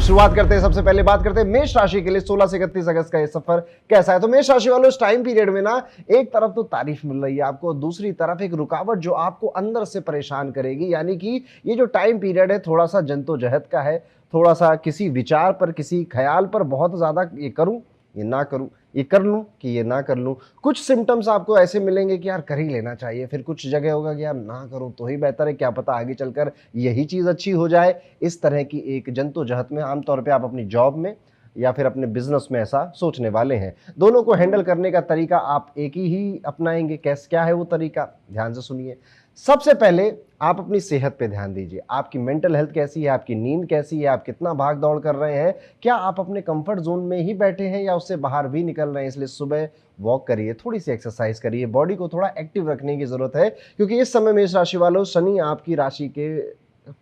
शुरुआत करते हैं। सबसे पहले बात करते हैं मेष राशि के लिए 16 से 31 अगस्त का ये सफर कैसा है। तो मेष राशि वालों, इस टाइम पीरियड में ना एक तरफ तो तारीफ मिल रही है आपको, दूसरी तरफ एक रुकावट जो आपको अंदर से परेशान करेगी। यानी कि ये जो टाइम पीरियड है थोड़ा सा जद्दोजहद का है, थोड़ा सा किसी विचार पर, किसी ख्याल पर बहुत ज्यादा, ये करूं ये ना करूं, ये कर लूं कि ये ना कर लूं। कुछ सिम्टम्स आपको ऐसे मिलेंगे कि यार कर ही लेना चाहिए, फिर कुछ जगह होगा कि यार ना करूं तो ही बेहतर है, क्या पता आगे चलकर यही चीज अच्छी हो जाए। इस तरह की एक जद्दोजहद में आमतौर पे आप अपनी जॉब में या फिर अपने बिजनेस में ऐसा सोचने वाले हैं। दोनों को हैंडल करने का तरीका आप एक ही अपनाएंगे। क्या है वो तरीका, ध्यान से सुनिए। सबसे पहले आप अपनी सेहत पे ध्यान दीजिए। आपकी मेंटल हेल्थ कैसी है, आपकी नींद कैसी है, आप कितना भाग दौड़ कर रहे हैं, क्या आप अपने कंफर्ट जोन में ही बैठे हैं या उससे बाहर भी निकल रहे हैं। इसलिए सुबह वॉक करिए, थोड़ी सी एक्सरसाइज करिए, बॉडी को थोड़ा एक्टिव रखने की जरूरत है, क्योंकि इस समय मेष राशि वालों शनि आपकी राशि के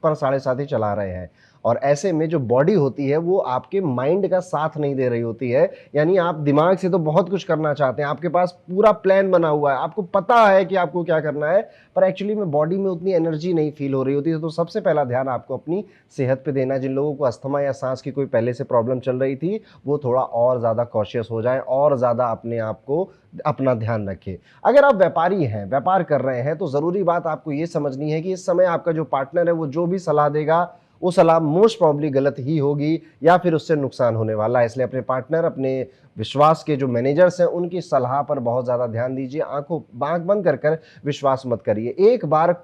पर 7.5 ही चला रहे हैं और ऐसे में जो बॉडी होती है वो आपके माइंड का साथ नहीं दे रही होती है। यानी आप दिमाग से तो बहुत कुछ करना चाहते हैं, आपके पास पूरा प्लान बना हुआ है, आपको पता है कि आपको क्या करना है, पर एक्चुअली में बॉडी में उतनी एनर्जी नहीं फील हो रही होती है। तो सबसे पहला ध्यान आपको अपनी सेहत पे देना है। जिन लोगों को अस्थमा या सांस की कोई पहले से प्रॉब्लम चल रही थी वो थोड़ा और ज्यादा कॉशियस हो जाए और ज्यादा अपने आप को अपना ध्यान रखें। अगर आप व्यापारी हैं, व्यापार कर रहे हैं, तो जरूरी बात आपको ये समझनी है कि इस समय आपका जो पार्टनर है वो जो भी सलाह देगा वो सलाह मोस्ट प्रॉब्ली गलत ही होगी या फिर उससे नुकसान होने वाला है। इसलिए अपने पार्टनर, अपने विश्वास के जो मैनेजर्स हैं उनकी सलाह पर बहुत ज्यादा ध्यान दीजिए। आंख बंद कर विश्वास मत करिए। एक बार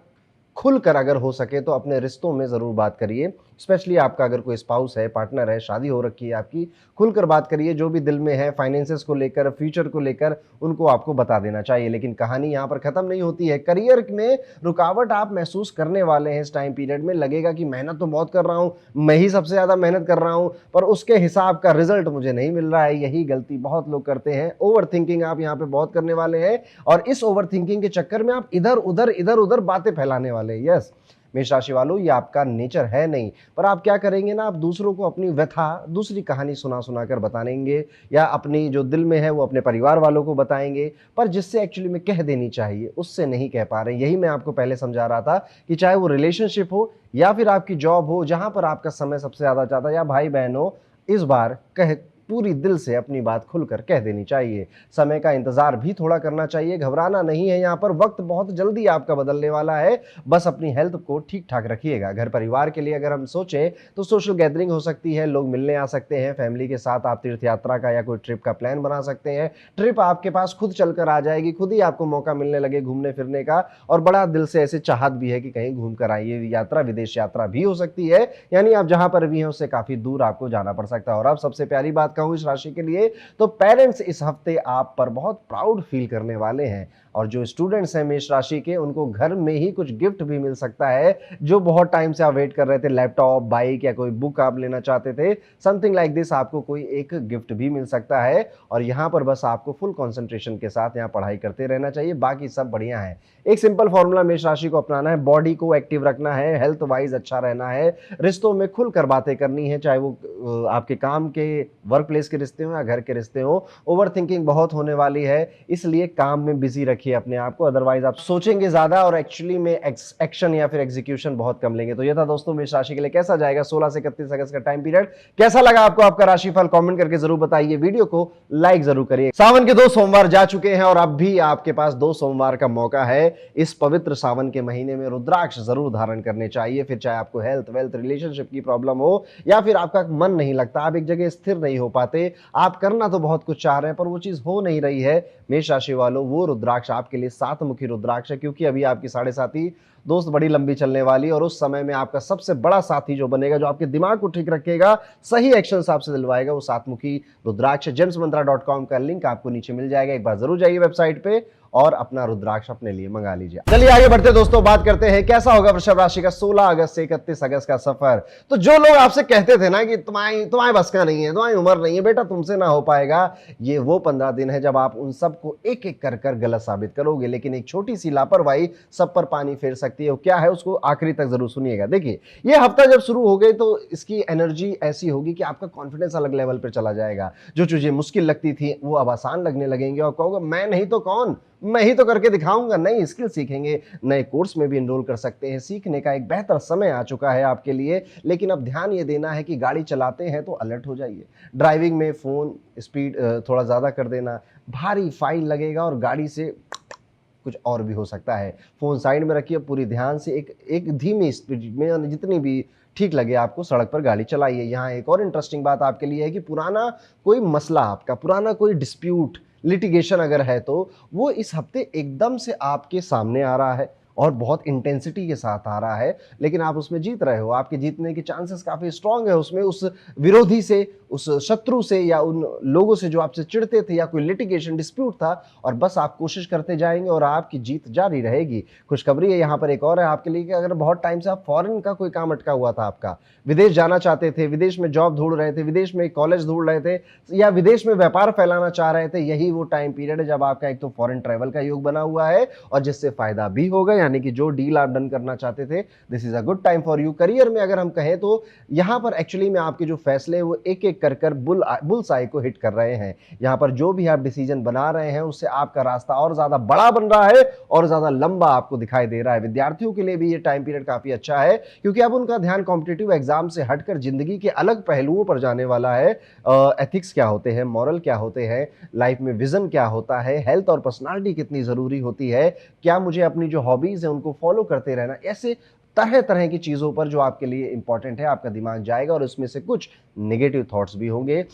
खुलकर अगर हो सके तो अपने रिश्तों में जरूर बात करिए। स्पेशली आपका अगर कोई स्पाउस है, पार्टनर है, शादी हो रखी है आपकी, खुलकर बात करिए। जो भी दिल में है फाइनेंसेस को लेकर, फ्यूचर को लेकर, उनको आपको बता देना चाहिए। लेकिन कहानी यहाँ पर खत्म नहीं होती है। करियर में रुकावट आप महसूस करने वाले हैं। इस टाइम पीरियड में लगेगा कि मेहनत तो बहुत कर रहा हूँ, मैं ही सबसे ज्यादा मेहनत कर रहा हूँ, पर उसके हिसाब का रिजल्ट मुझे नहीं मिल रहा है। यही गलती बहुत लोग करते हैं। ओवर थिंकिंग आप यहाँ पे बहुत करने वाले हैं और इस ओवर थिंकिंग के चक्कर में आप इधर उधर बातें फैलाने वाले हैं। यस मेष राशि वालों, ये आपका नेचर है नहीं, पर आप क्या करेंगे ना, आप दूसरों को अपनी व्यथा, दूसरी कहानी सुना कर बताएंगे या अपनी जो दिल में है वो अपने परिवार वालों को बताएंगे, पर जिससे एक्चुअली में कह देनी चाहिए उससे नहीं कह पा रहे। यही मैं आपको पहले समझा रहा था कि चाहे वो रिलेशनशिप हो या फिर आपकी जॉब हो, जहां पर आपका समय सबसे ज्यादा जाता है, या भाई बहन हो, इस बार कह पूरी दिल से अपनी बात खुलकर कह देनी चाहिए। समय का इंतजार भी थोड़ा करना चाहिए, घबराना नहीं है। यहाँ पर वक्त बहुत जल्दी आपका बदलने वाला है। बस अपनी हेल्थ को ठीक ठाक रखिएगा। घर परिवार के लिए अगर हम सोचें तो सोशल गैदरिंग हो सकती है, लोग मिलने आ सकते हैं, फैमिली के साथ आप तीर्थ यात्रा का या कोई ट्रिप का प्लान बना सकते हैं। ट्रिप आपके पास खुद चलकर आ जाएगी, खुद ही आपको मौका मिलने लगे घूमने फिरने का, और बड़ा दिल से ऐसे चाहत भी है कि कहीं घूम कर आइए। यात्रा विदेश यात्रा भी हो सकती है, यानी आप जहां पर भी हैं उससे काफी दूर आपको जाना पड़ सकता है। और अब सबसे प्यारी बात कहूं इस राशि के लिए, तो पेरेंट्स इस हफ्ते आप पर बहुत प्राउड फील करने वाले हैं। और जो स्टूडेंट्स हैं मेष राशि के, उनको घर में ही कुछ गिफ्ट भी मिल सकता है जो बहुत टाइम से आप वेट कर रहे थे। लैपटॉप, बाइक या कोई बुक आप लेना चाहते थे, समथिंग लाइक दिस, आपको कोई एक गिफ्ट भी मिल सकता है। और यहाँ पर बस आपको फुल कंसंट्रेशन के साथ यहाँ पढ़ाई करते रहना चाहिए, बाकी सब बढ़िया है। एक सिंपल फॉर्मूला मेष राशि को अपनाना है, बॉडी को एक्टिव रखना है, हेल्थ वाइज अच्छा रहना है, रिश्तों में खुलकर बातें करनी है, चाहे वो आपके काम के वर्क प्लेस के रिश्ते हो या घर के रिश्ते हो। ओवर थिंकिंग बहुत होने वाली है, इसलिए काम में बिजी रखिए अपने आप को, अदरवाइज आप सोचेंगे ज्यादा और एक्चुअली में एक्शन या फिर एग्जीक्यूशन बहुत कम लेंगे। तो ये था दोस्तों मेष राशि के लिए कैसा जाएगा 16 से 31 अगस्त का टाइम पीरियड। कैसा लगा आपको आपका राशिफल, कमेंट करके जरूर बताइए। वीडियो को लाइक जरूर करिए। सावन के 2 सोमवार जा चुके हैं और अब भी आपके पास 2 सोमवार का मौका है। इस पवित्र सावन के महीने में रुद्राक्ष जरूर धारण करने चाहिए। फिर चाहे आपको हेल्थ, वेल्थ, रिलेशनशिप की प्रॉब्लम हो या फिर आपका मन नहीं लगता, आप एक जगह स्थिर नहीं हो पाते, आप करना तो बहुत कुछ चाह रहे हैं पर वो चीज हो नहीं रही है, मेष राशि वालों, वो रुद्राक्ष आपके लिए 7 मुखी रुद्राक्ष है। क्योंकि अभी आपकी 7.5 दोस्त बड़ी लंबी चलने वाली, और उस समय में आपका सबसे बड़ा साथी जो बनेगा, जो आपके दिमाग को ठीक रखेगा, सही एक्शन आपसे दिलवाएगा, वो 7 मुखी रुद्राक्ष। gemsmantra.com का लिंक आपको नीचे मिल जाएगा, एक बार जरूर जाइए वेबसाइट पे और अपना रुद्राक्ष अपने लिए मंगा लीजिए। चलिए आगे बढ़ते दोस्तों, बात करते हैं कैसा होगा वृषभ राशि का 16 अगस्त से 31 अगस्त का सफर। तो जो लोग आपसे कहते थे ना कि तुम्हारे बस का नहीं है, तुम्हारी उम्र नहीं है बेटा, तुमसे ना हो पाएगा, ये वो 15 दिन है जब आप उन सबको एक एक कर गलत साबित करोगे। लेकिन एक छोटी सी लापरवाही सब पर पानी फेर सकती है। क्या है उसको आखिरी तक जरूर सुनिएगा। देखिए, ये हफ्ता जब शुरू हो गई तो इसकी एनर्जी ऐसी होगी कि आपका कॉन्फिडेंस अलग लेवल पर चला जाएगा। जो चीजें मुश्किल लगती थी वो अब आसान लगने लगेंगे और कहोगे मैं नहीं तो कौन, मैं ही तो करके दिखाऊंगा। नई स्किल सीखेंगे, नए कोर्स में भी एनरोल कर सकते हैं। सीखने का एक बेहतर समय आ चुका है आपके लिए, लेकिन अब ध्यान ये देना है कि गाड़ी चलाते हैं तो अलर्ट हो जाइए। ड्राइविंग में फ़ोन स्पीड थोड़ा ज़्यादा कर देना, भारी फाइन लगेगा और गाड़ी से कुछ और भी हो सकता है। फ़ोन साइड में रखिए, पूरी ध्यान से एक धीमी स्पीड में, यानी जितनी भी ठीक लगे आपको सड़क पर गाड़ी चलाइए। यहाँ एक और इंटरेस्टिंग बात आपके लिए है कि पुराना कोई मसला आपका, पुराना कोई डिस्प्यूट, लिटिगेशन अगर है तो वो इस हफ्ते एकदम से आपके सामने आ रहा है और बहुत इंटेंसिटी के साथ आ रहा है, लेकिन आप उसमें जीत रहे हो। आपके जीतने के चांसेस काफ़ी स्ट्रांग है उसमें। उस विरोधी से, उस शत्रु से या उन लोगों से जो आपसे चिढ़ते थे, या कोई लिटिगेशन डिस्प्यूट था, और बस आप कोशिश करते जाएंगे और आपकी जीत जारी रहेगी। खुशखबरी है यहाँ पर एक और है आपके लिए कि अगर बहुत टाइम से आप फॉरेन का कोई काम अटका हुआ था आपका, विदेश जाना चाहते थे, विदेश में जॉब ढूंढ रहे थे, विदेश में कॉलेज ढूंढ रहे थे, या विदेश में व्यापार फैलाना चाह रहे थे, यही वो टाइम पीरियड है जब आपका एक तो फॉरेन ट्रैवल का योग बना हुआ है और जिससे फायदा भी होगा। यानी कि जो डील आप डन करना चाहते थे, this is a good time for you. Career में अगर हम कहें तो यहां पर एक्चुअली में आपके जो फैसले वो एक एक कर बुल्स आई को हिट कर रहे हैं। यहां पर जो भी आप डिसीजन बना रहे हैं उससे आपका रास्ता और ज्यादा बड़ा बन रहा है और ज्यादा लंबा आपको दिखाई दे रहा है। विद्यार्थियों के लिए भी ये टाइम पीरियड काफी अच्छा है, क्योंकि अब उनका ध्यान कॉम्पिटिटिव एग्जाम से हटकर जिंदगी के अलग पहलुओं पर जाने वाला है। एथिक्स क्या होते हैं, मॉरल क्या होते हैं, लाइफ में विजन क्या होता है, हेल्थ और पर्सनालिटी कितनी जरूरी होती है, क्या मुझे अपनी जो हॉबीज है उनको फॉलो करते रहना, ऐसे तरह तरह की चीजों पर जो आपके लिए इंपॉर्टेंट है आपका दिमाग जाएगा और उसमें से कुछ नेगेटिव थॉट्स भी होंगे।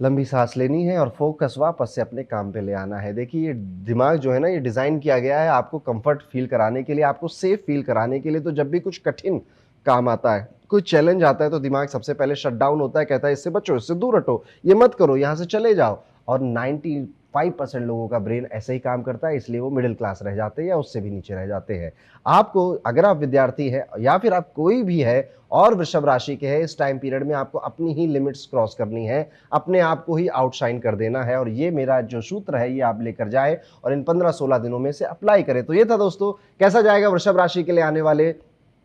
लंबी सांस लेनी है और फोकस वापस से अपने काम पे ले आना है। देखिए ये दिमाग जो है ना, ये डिज़ाइन किया गया है आपको कंफर्ट फील कराने के लिए, आपको सेफ फील कराने के लिए। तो जब भी कुछ कठिन काम आता है, कोई चैलेंज आता है, तो दिमाग सबसे पहले शट डाउन होता है, कहता है इससे बचो, इससे दूर हटो, ये मत करो, यहाँ से चले जाओ। और 95% लोगों का ब्रेन ऐसे ही काम करता है, इसलिए वो मिडिल क्लास रह जाते हैं या उससे भी नीचे रह जाते हैं। आपको, अगर आप विद्यार्थी हैं या फिर आप कोई भी है और वृषभ राशि के हैं, इस टाइम पीरियड में आपको अपनी ही लिमिट्स क्रॉस करनी है, अपने आप को ही आउटशाइन कर देना है। और ये मेरा जो सूत्र है ये आप लेकर जाए और इन 15-16 दिनों में से अप्लाई करें। तो ये था दोस्तों, कैसा जाएगा वृषभ राशि के लिए आने वाले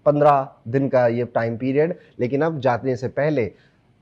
15 दिन का ये टाइम पीरियड। लेकिन अब जाने से पहले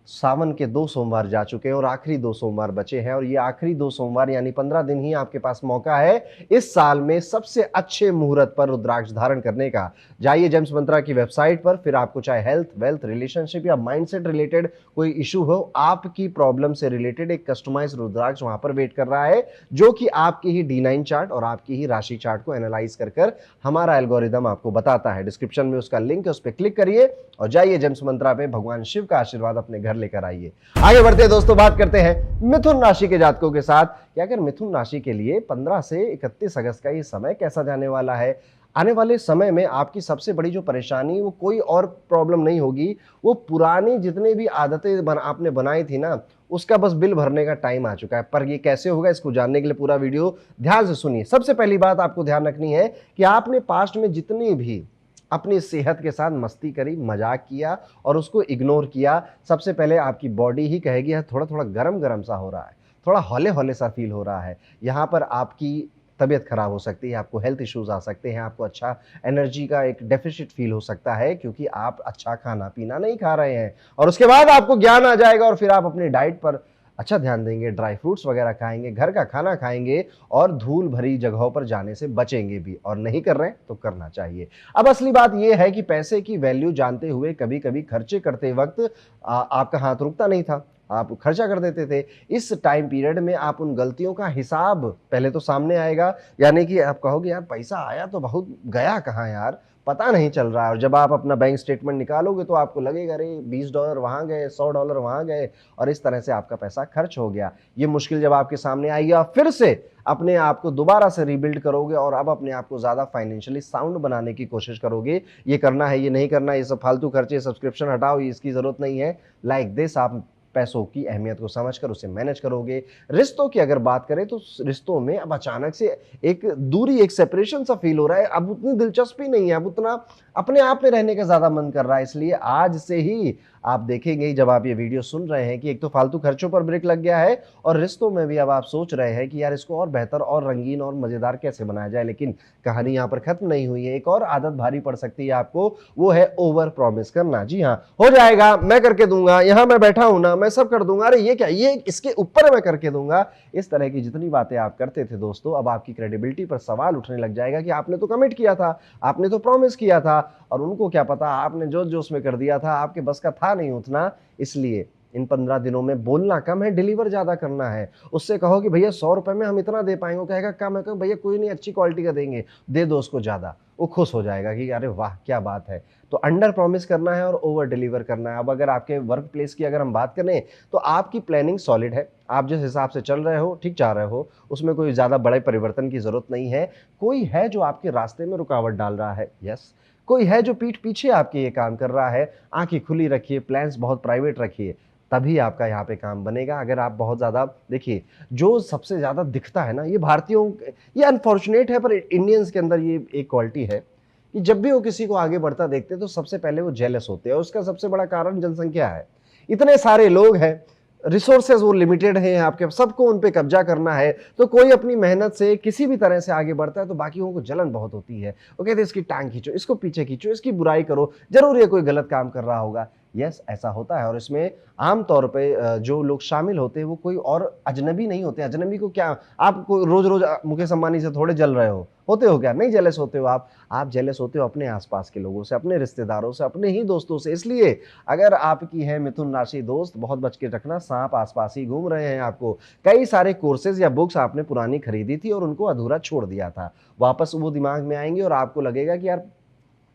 सावन के 2 सोमवार जा चुके हैं और आखिरी 2 सोमवार बचे हैं, और ये आखिरी 2 सोमवार यानी 15 दिन ही आपके पास मौका है इस साल में सबसे अच्छे मुहूर्त पर रुद्राक्ष धारण करने का। जाइए जेम्स मंत्रा की वेबसाइट पर, फिर आपको चाहे हेल्थ, वेल्थ, रिलेशनशिप या माइंडसेट रिलेटेड कोई इशू हो, आपकी प्रॉब्लम से रिलेटेड एक कस्टमाइज रुद्राक्ष वहां पर वेट कर रहा है, जो कि आपकी ही D9 चार्ट और आपकी ही राशि चार्ट को एनालाइज कर हमारा एल्गोरिदम आपको बताता है। डिस्क्रिप्शन में उसका लिंक है, उस पर क्लिक करिए और जाइए जेम्स मंत्रा पे, भगवान शिव का आशीर्वाद अपने घर लेकर आइए। आगे बढ़ते हैं दोस्तों, बात करते हैं मिथुन राशि के जातकों के साथ कि अगर मिथुन राशि के लिए 15 से 31 अगस्त का ये समय कैसा जाने वाला है। आने वाले समय में आपकी सबसे बड़ी जो परेशानी, वो कोई और प्रॉब्लम नहीं होगी, वो पुरानी जितने भी आदतें आपने बनाई थी ना, उसका बस बिल भरने का टाइम आ चुका है। पर ये कैसे होगा, इसको जानने के लिए पूरा वीडियो ध्यान से सुनिए। सबसे पहली बात आपको ध्यान रखनी है कि आपने पास्ट में जितनी भी अपनी सेहत के साथ मस्ती करी, मजाक किया और उसको इग्नोर किया, सबसे पहले आपकी बॉडी ही कहेगी यार थोड़ा थोड़ा गरम गरम सा हो रहा है, थोड़ा हौले हौले सा फील हो रहा है। यहाँ पर आपकी तबीयत खराब हो सकती है, आपको हेल्थ इश्यूज आ सकते हैं, आपको अच्छा एनर्जी का एक डेफिसिट फील हो सकता है, क्योंकि आप अच्छा खाना पीना नहीं खा रहे हैं। और उसके बाद आपको ज्ञान आ जाएगा और फिर आप अपनी डाइट पर अच्छा ध्यान देंगे, ड्राई फ्रूट्स वगैरह खाएंगे, घर का खाना खाएंगे और धूल भरी जगहों पर जाने से बचेंगे भी। और नहीं कर रहे हैं तो करना चाहिए। अब असली बात यह है कि पैसे की वैल्यू जानते हुए कभी कभी खर्चे करते वक्त आपका हाथ रुकता नहीं था, आप खर्चा कर देते थे। इस टाइम पीरियड में आप उन गलतियों का हिसाब पहले तो सामने आएगा, यानी कि आप कहोगे यार पैसा आया तो बहुत, गया कहाँ यार, पता नहीं चल रहा है। और जब आप अपना बैंक स्टेटमेंट निकालोगे तो आपको लगेगा अरे $20 वहाँ गए, $100 वहाँ गए, और इस तरह से आपका पैसा खर्च हो गया। ये मुश्किल जब आपके सामने आएगी, आप फिर से अपने आप को दोबारा से रीबिल्ड करोगे और अब अपने आप को ज़्यादा फाइनेंशियली साउंड बनाने की कोशिश करोगे। ये करना है, ये नहीं करना, ये सब फालतू खर्चे, सब्सक्रिप्शन हटाओ, ये इसकी ज़रूरत नहीं है। लाइक दिस, आप पैसों की अहमियत को समझकर उसे मैनेज करोगे। रिश्तों की अगर बात करें तो रिश्तों में अब अचानक से एक दूरी, एक सेपरेशन सा फील हो रहा है। अब उतनी दिलचस्पी नहीं है, अब उतना अपने आप में रहने का ज्यादा मन कर रहा है। इसलिए आज से ही आप देखेंगे ही जब आप ये वीडियो सुन रहे हैं कि एक तो फालतू खर्चों पर ब्रेक लग गया है और रिश्तों में भी अब आप सोच रहे हैं कि यार इसको और बेहतर और रंगीन और मज़ेदार कैसे बनाया जाए। लेकिन कहानी यहाँ पर खत्म नहीं हुई है, एक और आदत भारी पड़ सकती है आपको, वो है ओवर प्रॉमिस करना। जी हाँ, हो जाएगा, मैं करके दूंगा, यहाँ मैं बैठा हूं ना, मैं सब कर दूंगा, अरे ये क्या, ये इसके ऊपर मैं करके दूंगा। इस तरह की जितनी बातें आप करते थे दोस्तों, अब आपकी क्रेडिबिलिटी पर सवाल उठने लग जाएगा कि आपने तो कमिट किया था, आपने तो प्रॉमिस किया था, और उनको क्या पता आपने जोश जोश में कर दिया था, आपके बस का था नहीं उतना। इसलिए इन 15 दिनों में बोलना कम है, डिलीवर ज्यादा करना है। उससे कहो कि भैया 100 रुपए में हम इतना दे पाएंगे, कहेगा कम है, कहो भैया कोई नहीं, अच्छी क्वालिटी का देंगे, दे दो उसको ज्यादा, वो खुश हो जाएगा कि अरे वाह क्या बात है। तो अंडर प्रॉमिस करना है और ओवर डिलीवर करना है। अब अगर आपके वर्क प्लेस की अगर हम बात करें तो आपकी प्लानिंग सॉलिड है, आप जिस हिसाब से चल रहे हो ठीक जा रहे हो, उसमें कोई ज्यादा बड़े परिवर्तन की जरूरत नहीं है। कोई है जो आपके रास्ते में रुकावट डाल रहा है, यस, कोई है जो पीठ पीछे आपके ये काम कर रहा है। आंखें खुली रखिए, प्लान्स बहुत प्राइवेट रखिए, तभी आपका यहाँ पे काम बनेगा। अगर आप बहुत ज़्यादा देखिए, जो सबसे ज़्यादा दिखता है ना, ये भारतीयों, ये अनफॉर्चुनेट है पर इंडियंस के अंदर ये एक क्वालिटी है कि जब भी वो किसी को आगे बढ़ता देखते हैं तो सबसे पहले वो जेलस होते हैं। और उसका सबसे बड़ा कारण जनसंख्या है। इतने सारे लोग हैं, रिसोर्सेज वो लिमिटेड हैं आपके, सबको उन पे कब्जा करना है। तो कोई अपनी मेहनत से किसी भी तरह से आगे बढ़ता है तो बाकियों को जलन बहुत होती है। वो कहते हैं इसकी टांग खींचो, इसको पीछे खींचो, इसकी बुराई करो, जरूर ये कोई गलत काम कर रहा होगा। यस, ऐसा होता है। और इसमें आम तौर पे जो लोग शामिल होते हैं वो कोई और अजनबी नहीं होते। अजनबी को क्या, आप रोज रोज मुकेश अंबानी से थोड़े जल रहे होते हो क्या? नहीं जेलस होते हो आप जेलस होते हो अपने आसपास के लोगों से, अपने रिश्तेदारों से, अपने ही दोस्तों से। इसलिए अगर आपकी है मिथुन राशि दोस्त, बहुत बच के रखना, सांप आसपास ही घूम रहे हैं आपको। कई सारे कोर्सेज या बुक्स आपने पुरानी खरीदी थी और उनको अधूरा छोड़ दिया था, वापस वो दिमाग में आएंगे और आपको लगेगा कि यार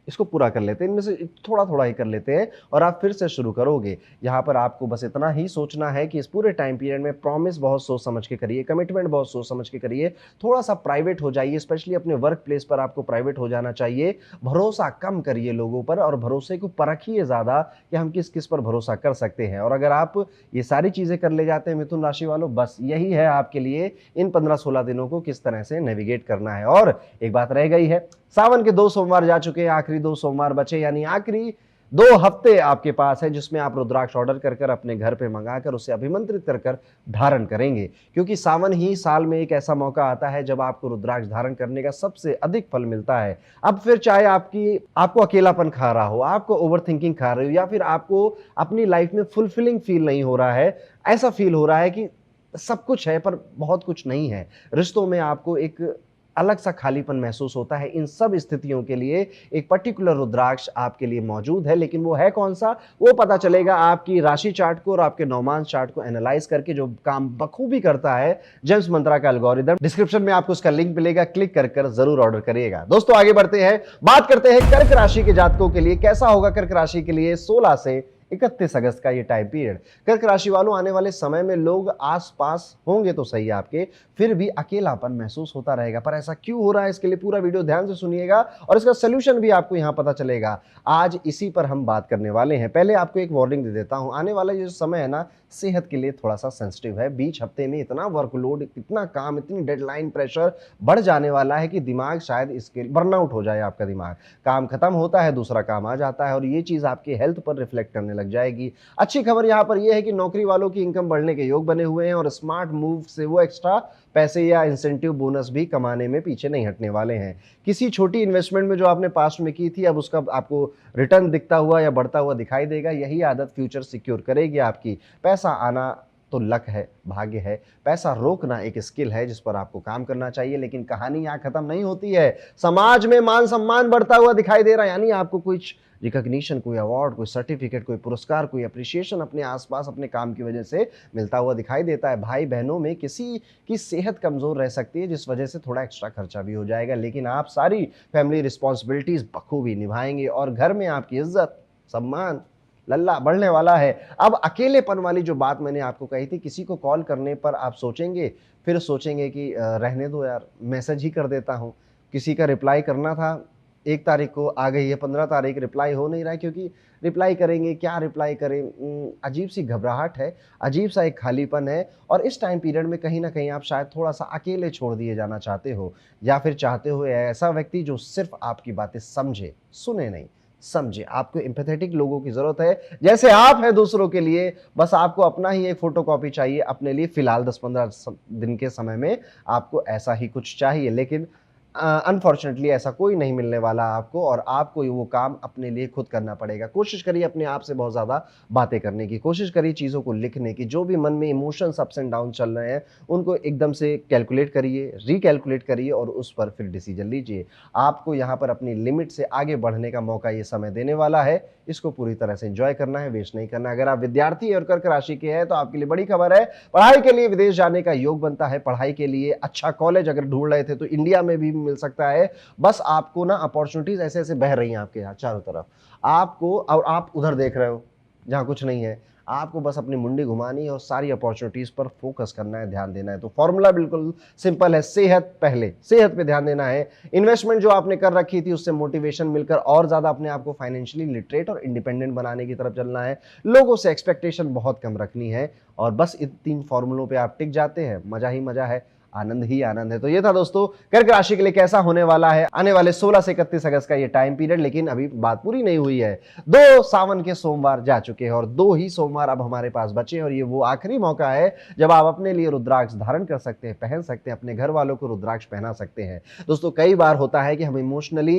इसको पूरा कर लेते हैं, इनमें से थोड़ा थोड़ा ही कर लेते हैं, और आप फिर से शुरू करोगे। यहाँ पर आपको बस इतना ही सोचना है कि इस पूरे टाइम पीरियड में प्रॉमिस बहुत सोच समझ के करिए, कमिटमेंट बहुत सोच समझ के करिए, थोड़ा सा प्राइवेट हो जाइए, स्पेशली अपने वर्क प्लेस पर आपको प्राइवेट हो जाना चाहिए। भरोसा कम करिए लोगों पर और भरोसे को परखिए ज़्यादा कि हम किस किस पर भरोसा कर सकते हैं। और अगर आप ये सारी चीज़ें कर ले जाते हैं मिथुन राशि वालों, बस यही है आपके लिए इन 15-16 दिनों को किस तरह से नेविगेट करना है। और एक बात रह गई है, सावन के 2 सोमवार जा चुके हैं, आखिरी 2 सोमवार बचे, यानी आखिरी 2 हफ्ते आपके पास है जिसमें आप रुद्राक्ष ऑर्डर कर कर अपने घर पे मंगाकर उसे अभिमंत्रित कर कर धारण करेंगे। क्योंकि सावन ही साल में एक ऐसा मौका आता है जब आपको रुद्राक्ष धारण करने का सबसे अधिक फल मिलता है। अब फिर चाहे आपको अकेलापन खा रहा हो, आपको ओवर थिंकिंग खा रही हो, या फिर आपको अपनी लाइफ में फुलफिलिंग फील नहीं हो रहा है, ऐसा फील हो रहा है कि सब कुछ है पर बहुत कुछ नहीं है, रिश्तों में आपको एक अलग सा खालीपन महसूस होता है, इन सब स्थितियों के लिए एक पर्टिकुलर रुद्राक्ष आपके लिए मौजूद है। लेकिन वो है कौन सा, वो पता चलेगा आपकी राशि चार्ट को और आपके नवमांश चार्ट को एनालाइज करके, जो काम बखूबी करता है जेम्स मंत्रा का एल्गोरिदम। डिस्क्रिप्शन में आपको उसका लिंक मिलेगा, क्लिक कर कर जरूर ऑर्डर करिएगा। दोस्तों आगे बढ़ते हैं, बात करते हैं कर्क राशि के जातकों के लिए कैसा होगा। कर्क राशि के लिए 16 से 31 अगस्त का ये टाइम पीरियड। कर्क राशि वालों, आने वाले समय में लोग आसपास होंगे तो सही आपके, फिर भी अकेलापन महसूस होता रहेगा। पर ऐसा क्यों हो रहा है, इसके लिए पूरा वीडियो ध्यान से सुनिएगा और इसका सोल्यूशन भी आपको यहां पता चलेगा। आज इसी पर हम बात करने वाले हैं। पहले आपको एक वार्निंग दे देता हूं, आने वाला ये समय है ना, सेहत के लिए थोड़ा सा सेंसिटिव है। बीच हफ्ते में इतना वर्कलोड, इतना काम, इतनी डेडलाइन प्रेशर बढ़ जाने वाला है कि दिमाग शायद इसके बर्नआउट हो जाए। आपका दिमाग, काम खत्म होता है दूसरा काम आ जाता है और ये चीज आपके हेल्थ पर रिफ्लेक्ट करने लग जाएगी। अच्छी खबर यहां पर यह है कि नौकरी वालों की इनकम बढ़ने के योग बने हुए हैं और स्मार्ट मूव से वो एक्स्ट्रा पैसे या इंसेंटिव बोनस भी कमाने में पीछे नहीं हटने वाले हैं। किसी छोटी इन्वेस्टमेंट में जो आपने पास्ट में की थी, अब उसका आपको रिटर्न दिखता हुआ या बढ़ता हुआ दिखाई देगा। यही आदत फ्यूचर सिक्योर करेगी आपकी। पैसा आना तो लक है, भाग्य है, पैसा रोकना एक स्किल है जिस पर आपको काम करना चाहिए। लेकिन कहानी यहाँ खत्म नहीं होती है। समाज में मान सम्मान बढ़ता हुआ दिखाई दे रहा है, यानी आपको कुछ रिकॉग्निशन, कोई अवार्ड, कोई सर्टिफिकेट, कोई पुरस्कार, कोई अप्रिसिएशन अपने आसपास अपने काम की वजह से मिलता हुआ दिखाई देता है। भाई बहनों में किसी की सेहत कमजोर रह सकती है जिस वजह से थोड़ा एक्स्ट्रा खर्चा भी हो जाएगा, लेकिन आप सारी फैमिली रिस्पॉन्सिबिलिटीज बखूबी निभाएंगे और घर में आपकी इज्जत सम्मान लल्ला बढ़ने वाला है। अब अकेलेपन वाली जो बात मैंने आपको कही थी, किसी को कॉल करने पर आप सोचेंगे, फिर सोचेंगे कि रहने दो यार, मैसेज ही कर देता हूँ। किसी का रिप्लाई करना था, 1 तारीख को आ गई है 15 तारीख, रिप्लाई हो नहीं रहा है, क्योंकि रिप्लाई करेंगे क्या रिप्लाई करें, अजीब सी घबराहट है, अजीब सा एक खालीपन है। और इस टाइम पीरियड में कहीं ना कहीं आप शायद थोड़ा सा अकेले छोड़ दिए जाना चाहते हो, या फिर चाहते हो ऐसा व्यक्ति जो सिर्फ आपकी बातें समझे, सुने नहीं, समझे, आपको एम्पैथेटिक लोगों की जरूरत है, जैसे आप हैं दूसरों के लिए। बस आपको अपना ही एक फोटोकॉपी चाहिए अपने लिए, फिलहाल 10-15 दिन के समय में आपको ऐसा ही कुछ चाहिए, लेकिन अनफॉर्चुनेटली ऐसा कोई नहीं मिलने वाला आपको, और आपको वो काम अपने लिए खुद करना पड़ेगा। कोशिश करिए अपने आप से बहुत ज़्यादा बातें करने की, कोशिश करिए चीज़ों को लिखने की, जो भी मन में इमोशंस अप्स एंड डाउन चल रहे हैं उनको एकदम से कैलकुलेट करिए, रिकैलकुलेट करिए और उस पर फिर डिसीजन लीजिए। आपको यहाँ पर अपनी लिमिट से आगे बढ़ने का मौका ये समय देने वाला है, इसको पूरी तरह से एंजॉय करना है, वेस्ट नहीं करना है। अगर आप विद्यार्थी और कर्क राशि के हैं तो आपके लिए बड़ी खबर है, पढ़ाई के लिए विदेश जाने का योग बनता है। पढ़ाई के लिए अच्छा कॉलेज अगर ढूंढ रहे थे तो इंडिया में भी मिल सकता है। बस आपको ना अपॉर्चुनिटीज ऐसे ऐसे बह रही हैं आपके यहाँ चारों तरफ आपको, और आप उधर देख रहे हो जहाँ कुछ नहीं है। आपको बस अपनी मुंडी घुमानी है और सारी अपॉर्चुनिटीज पर फोकस करना है, ध्यान देना है। तो फॉर्मूला बिल्कुल सिंपल है, सेहत पहले, सेहत पे ध्यान देना है। इन्वेस्टमेंट जो आपने कर रखी थी उससे मोटिवेशन मिलकर और ज्यादा अपने आप को फाइनेंशियली लिटरेट और इंडिपेंडेंट बनाने की तरफ चलना है। लोगों से एक्सपेक्टेशन बहुत कम रखनी है, और बस इन 3 फॉर्मूलों पे आप टिक जाते हैं, मजा ही मजा है, आनंद ही आनंद है। तो ये था दोस्तों कर्क राशि के लिए कैसा होने वाला है आने वाले 16 से 31 अगस्त का ये टाइम पीरियड। लेकिन अभी बात पूरी नहीं हुई है, 2 सावन के सोमवार जा चुके हैं और 2 ही सोमवार अब हमारे पास बचे हैं, और ये वो आखिरी मौका है जब आप अपने लिए रुद्राक्ष धारण कर सकते हैं, पहन सकते हैं, अपने घर वालों को रुद्राक्ष पहना सकते हैं। दोस्तों कई बार होता है कि हम इमोशनली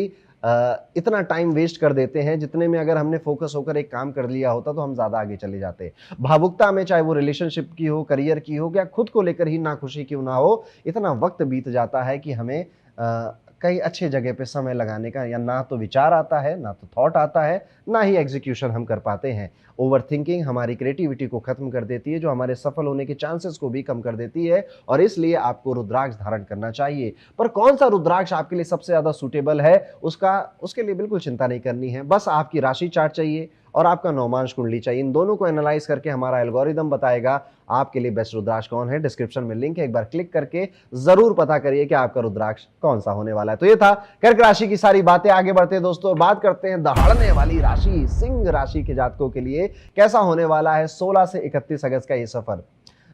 इतना टाइम वेस्ट कर देते हैं जितने में अगर हमने फोकस होकर एक काम कर लिया होता तो हम ज्यादा आगे चले जाते। भावुकता में, चाहे वो रिलेशनशिप की हो, करियर की हो, या खुद को लेकर ही नाखुशी क्यों ना हो, इतना वक्त बीत जाता है कि हमें कई अच्छे जगह पे समय लगाने का या ना तो विचार आता है, ना तो थॉट आता है, ना ही एग्जीक्यूशन हम कर पाते हैं। ओवर थिंकिंग हमारी क्रिएटिविटी को खत्म कर देती है, जो हमारे सफल होने के चांसेस को भी कम कर देती है, और इसलिए आपको रुद्राक्ष धारण करना चाहिए। पर कौन सा रुद्राक्ष आपके लिए सबसे ज्यादा सूटेबल है उसके लिए बिल्कुल चिंता नहीं करनी है। बस आपकी राशि चार्ट चाहिए और आपका नौमांश कुंडली चाहिए। इन दोनों को एनालाइज करके हमारा एल्गोरिदम बताएगा आपके लिए बेस्ट रुद्राक्ष कौन है। डिस्क्रिप्शन में लिंक है, एक बार क्लिक करके जरूर पता करिए कि आपका रुद्राक्ष कौन सा होने वाला है। तो ये था कर्क राशि की सारी बातें। आगे बढ़ते हैं दोस्तों, बात करते हैं दहाड़ने वाली राशि सिंह राशि के जातकों के लिए कैसा होने वाला है 16 से 31 अगस्त का ये सफर।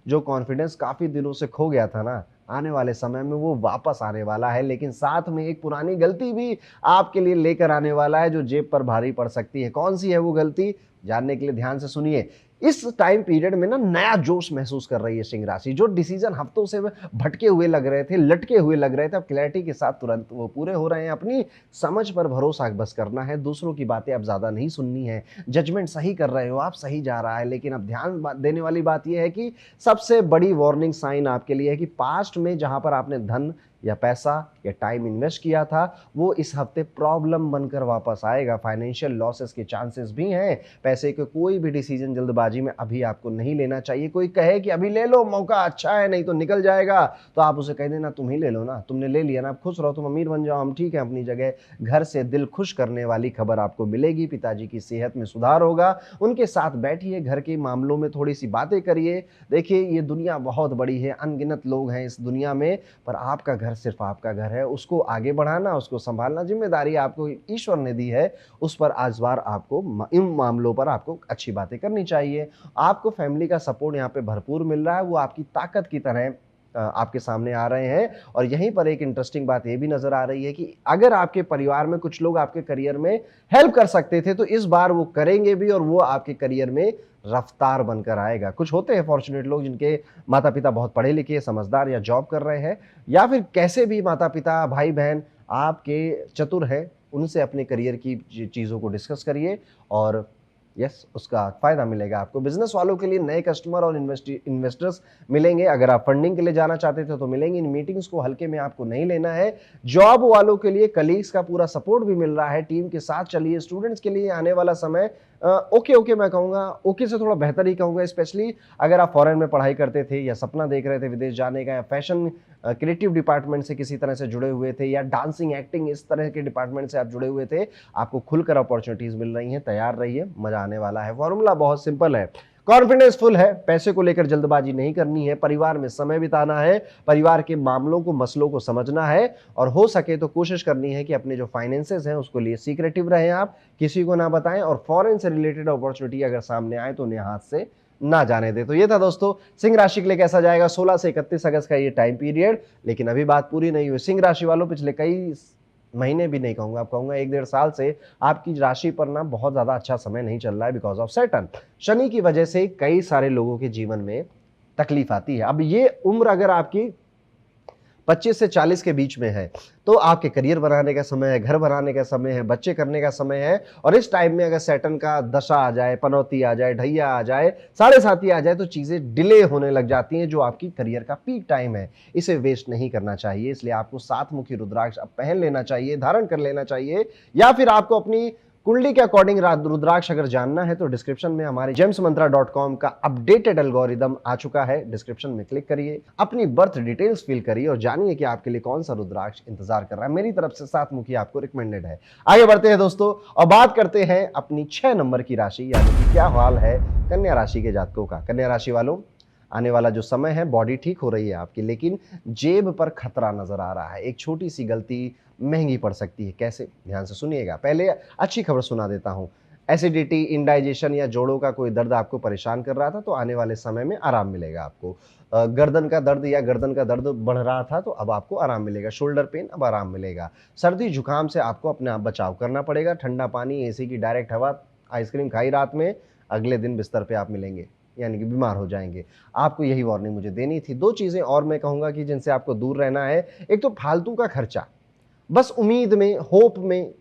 जो कॉन्फिडेंस काफी दिनों से खो गया था ना, आने वाले समय में वो वापस आने वाला है, लेकिन साथ में एक पुरानी गलती भी आपके लिए लेकर आने वाला है जो जेब पर भारी पड़ सकती है। कौन सी है वो गलती, जानने के लिए ध्यान से सुनिए। इस टाइम पीरियड में ना नया जोश महसूस कर रही है सिंह राशि। जो डिसीजन हफ्तों से भटके हुए लग रहे थे, लटके हुए लग रहे थे, अब क्लैरिटी के साथ तुरंत वो पूरे हो रहे हैं। अपनी समझ पर भरोसा बस करना है, दूसरों की बातें अब ज्यादा नहीं सुननी है। जजमेंट सही कर रहे हो आप, सही जा रहा है, लेकिन अब ध्यान देने वाली बात यह है कि सबसे बड़ी वार्निंग साइन आपके लिए है कि पास्ट में जहां पर आपने धन या पैसा या टाइम इन्वेस्ट किया था वो इस हफ्ते प्रॉब्लम बनकर वापस आएगा। फाइनेंशियल लॉसेस के चांसेस भी हैं। पैसे के कोई भी डिसीजन जल्दबाजी में अभी आपको नहीं लेना चाहिए। कोई कहे कि अभी ले लो, मौका अच्छा है नहीं तो निकल जाएगा, तो आप उसे कह देना तुम ही ले लो ना, तुमने ले लिया ना, आप खुश रहो, तुम अमीर बन जाओ, हम ठीक है अपनी जगह। घर से दिल खुश करने वाली खबर आपको मिलेगी। पिताजी की सेहत में सुधार होगा, उनके साथ बैठिए, घर के मामलों में थोड़ी सी बातें करिए। देखिए ये दुनिया बहुत बड़ी है, अनगिनत लोग हैं इस दुनिया में, पर आपका घर सिर्फ आपका घर है। उसको आगे बढ़ाना, उसको संभालना, जिम्मेदारी आपको ईश्वर ने दी है। उस पर आज बार आपको इन मामलों पर आपको अच्छी बातें करनी चाहिए। आपको फैमिली का सपोर्ट यहाँ पे भरपूर मिल रहा है, वो आपकी ताकत की तरह आपके सामने आ रहे हैं। और यहीं पर एक इंटरेस्टिंग बात ये भी नजर आ रही है कि अगर आपके परिवार में कुछ लोग आपके करियर में हेल्प कर सकते थे तो इस बार वो करेंगे भी, और वो आपके करियर में रफ्तार बनकर आएगा। कुछ होते हैं फॉर्चुनेट लोग जिनके माता पिता बहुत पढ़े लिखे, समझदार या जॉब कर रहे हैं, या फिर कैसे भी माता पिता भाई बहन आपके चतुर हैं, उनसे अपने करियर की चीज़ों को डिस्कस करिए और यस उसका फायदा मिलेगा आपको। बिजनेस वालों के लिए नए कस्टमर और इन्वेस्टर्स मिलेंगे। अगर आप फंडिंग के लिए जाना चाहते थे तो मिलेंगे। इन मीटिंग्स को हल्के में आपको नहीं लेना है। जॉब वालों के लिए कलीग्स का पूरा सपोर्ट भी मिल रहा है, टीम के साथ चलिए। स्टूडेंट्स के लिए आने वाला समय ओके मैं कहूँगा, ओके से थोड़ा बेहतर ही कहूँगा। स्पेशली अगर आप फॉरेन में पढ़ाई करते थे या सपना देख रहे थे विदेश जाने का, या फैशन क्रिएटिव डिपार्टमेंट से किसी तरह से जुड़े हुए थे, या डांसिंग एक्टिंग इस तरह के डिपार्टमेंट से आप जुड़े हुए थे, आपको खुलकर अपॉर्चुनिटीज मिल रही हैं। तैयार रहिए, मजा आने वाला है। फॉर्मूला बहुत सिंपल है, कॉन्फिडेंस फुल है, पैसे को लेकर जल्दबाजी नहीं करनी है, परिवार में समय बिताना है, परिवार के मामलों को मसलों को समझना है, और हो सके तो कोशिश करनी है कि अपने जो फाइनेंसेस हैं उसको लिए सीक्रेटिव रहें, आप किसी को ना बताएं, और फॉरेन से रिलेटेड अपॉर्चुनिटी अगर सामने आए तो उन्हें हाथ से ना जाने दे। तो ये था दोस्तों सिंह राशि के लिए कैसा जाएगा 16 से 31 अगस्त का ये टाइम पीरियड। लेकिन अभी बात पूरी नहीं हुई। सिंह राशि वालों पिछले कई महीने भी नहीं कहूंगा, आप कहूंगा 1-1.5 साल से आपकी राशि पर ना बहुत ज्यादा अच्छा समय नहीं चल रहा है बिकॉज ऑफ सैटर्न। शनि की वजह से कई सारे लोगों के जीवन में तकलीफ आती है। अब ये उम्र अगर आपकी 25 से 40 के बीच में है तो आपके करियर बनाने का समय है, घर बनाने का समय है, बच्चे करने का समय है। और इस टाइम में अगर सैटर्न का दशा आ जाए, पनौती आ जाए, ढैया आ जाए, साढ़े साती आ जाए तो चीजें डिले होने लग जाती हैं, जो आपकी करियर का पीक टाइम है। इसे वेस्ट नहीं करना चाहिए, इसलिए आपको 7 मुखी रुद्राक्ष अब पहन लेना चाहिए, धारण कर लेना चाहिए। या फिर आपको अपनी कुंडली के अकॉर्डिंग रुद्राक्ष अगर जानना है तो डिस्क्रिप्शन में हमारे gemsmantra.com का अपडेटेड एल्गोरिदम आ चुका है, डिस्क्रिप्शन में क्लिक करिए, अपनी बर्थ डिटेल्स फिल करिए और जानिए कि आपके लिए कौन सा रुद्राक्ष इंतजार कर रहा है। मेरी तरफ से 7 मुखी आपको रिकमेंडेड है। आगे बढ़ते हैं दोस्तों और बात करते हैं अपनी 6 नंबर की राशि, यानी कि क्या हाल है कन्या राशि के जातकों का। कन्या राशि वालों, आने वाला जो समय है बॉडी ठीक हो रही है आपकी, लेकिन जेब पर खतरा नजर आ रहा है। एक छोटी सी गलती महंगी पड़ सकती है। कैसे? ध्यान से सुनिएगा। पहले अच्छी खबर सुना देता हूं। एसिडिटी, इंडाइजेशन या जोड़ों का कोई दर्द आपको परेशान कर रहा था तो आने वाले समय में आराम मिलेगा आपको। गर्दन का दर्द या गर्दन का दर्द बढ़ रहा था तो अब आपको आराम मिलेगा। शोल्डर पेन, अब आराम मिलेगा। सर्दी जुकाम से आपको अपने आप बचाव करना पड़ेगा। ठंडा पानी, एसी की डायरेक्ट हवा, आइसक्रीम खाई रात में, अगले दिन बिस्तर पे आप मिलेंगे, यानी कि बीमार हो जाएंगे। आपको यही वार्निंग मुझे देनी थी। 2 चीजें और मैं कहूंगा कि जिनसे आपको दूर रहना है। एक तो फालतू का खर्चा, बस उम्मीद में, होप में,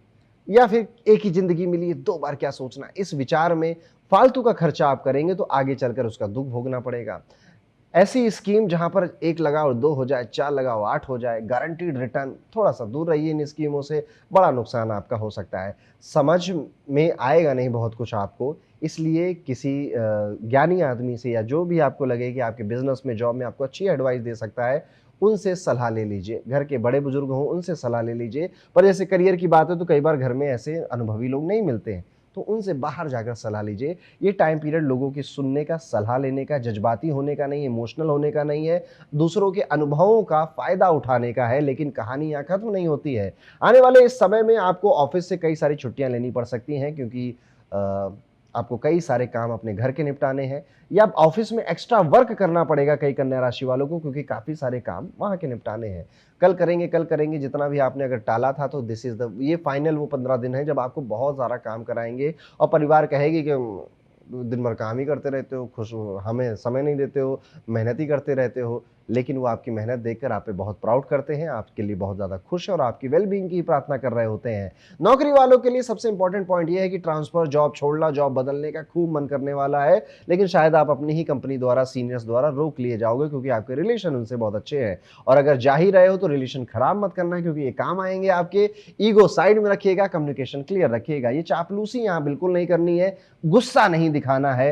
या फिर एक ही जिंदगी मिली है 2 बार क्या सोचना, इस विचार में फालतू का खर्चा आप करेंगे तो आगे चलकर उसका दुख भोगना पड़ेगा। ऐसी स्कीम जहां पर 1 लगाओ 2 हो जाए, 4 लगाओ 8 हो जाए, गारंटीड रिटर्न, थोड़ा सा दूर रहिए इन स्कीमों से, बड़ा नुकसान आपका हो सकता है। समझ में आएगा नहीं बहुत कुछ आपको, इसलिए किसी ज्ञानी आदमी से या जो भी आपको लगे कि आपके बिजनेस में, जॉब में आपको अच्छी एडवाइस दे सकता है, उनसे सलाह ले लीजिए। घर के बड़े बुजुर्ग हों उनसे सलाह ले लीजिए। पर जैसे करियर की बात है तो कई बार घर में ऐसे अनुभवी लोग नहीं मिलते हैं, तो उनसे बाहर जाकर सलाह लीजिए। ये टाइम पीरियड लोगों की सुनने का, सलाह लेने का, जज्बाती होने का नहीं, इमोशनल होने का नहीं है, दूसरों के अनुभवों का फायदा उठाने का है। लेकिन कहानी यहाँ खत्म नहीं होती है। आने वाले इस समय में आपको ऑफिस से कई सारी छुट्टियां लेनी पड़ सकती हैं, क्योंकि आपको कई सारे काम अपने घर के निपटाने हैं या ऑफिस में एक्स्ट्रा वर्क करना पड़ेगा कई कन्या राशि वालों को, क्योंकि काफी सारे काम वहां के निपटाने हैं। कल करेंगे, कल करेंगे, जितना भी आपने अगर टाला था तो दिस इज द, ये फाइनल वो 15 दिन है जब आपको बहुत सारा काम कराएंगे और परिवार कहेगी कि दिन भर काम ही करते रहते हो, खुश हो, हमें समय नहीं देते हो, मेहनत ही करते रहते हो। लेकिन वो आपकी मेहनत देखकर आप पे बहुत प्राउड करते हैं, आपके लिए बहुत ज़्यादा खुश और आपकी वेलबींग की प्रार्थना कर रहे होते हैं। नौकरी वालों के लिए सबसे इंपॉर्टेंट पॉइंट ये है कि ट्रांसफर, जॉब छोड़ना, जॉब बदलने का खूब मन करने वाला है, लेकिन शायद आप अपनी ही कंपनी द्वारा, सीनियर्स द्वारा रोक लिए जाओगे, क्योंकि आपके रिलेशन उनसे बहुत अच्छे हैं। और अगर जा ही रहे हो तो रिलेशन खराब मत करना, क्योंकि ये काम आएंगे आपके। ईगो साइड में रखिएगा, कम्युनिकेशन क्लियर रखिएगा। ये चापलूसी यहाँ बिल्कुल नहीं करनी है, गुस्सा नहीं दिखाना है।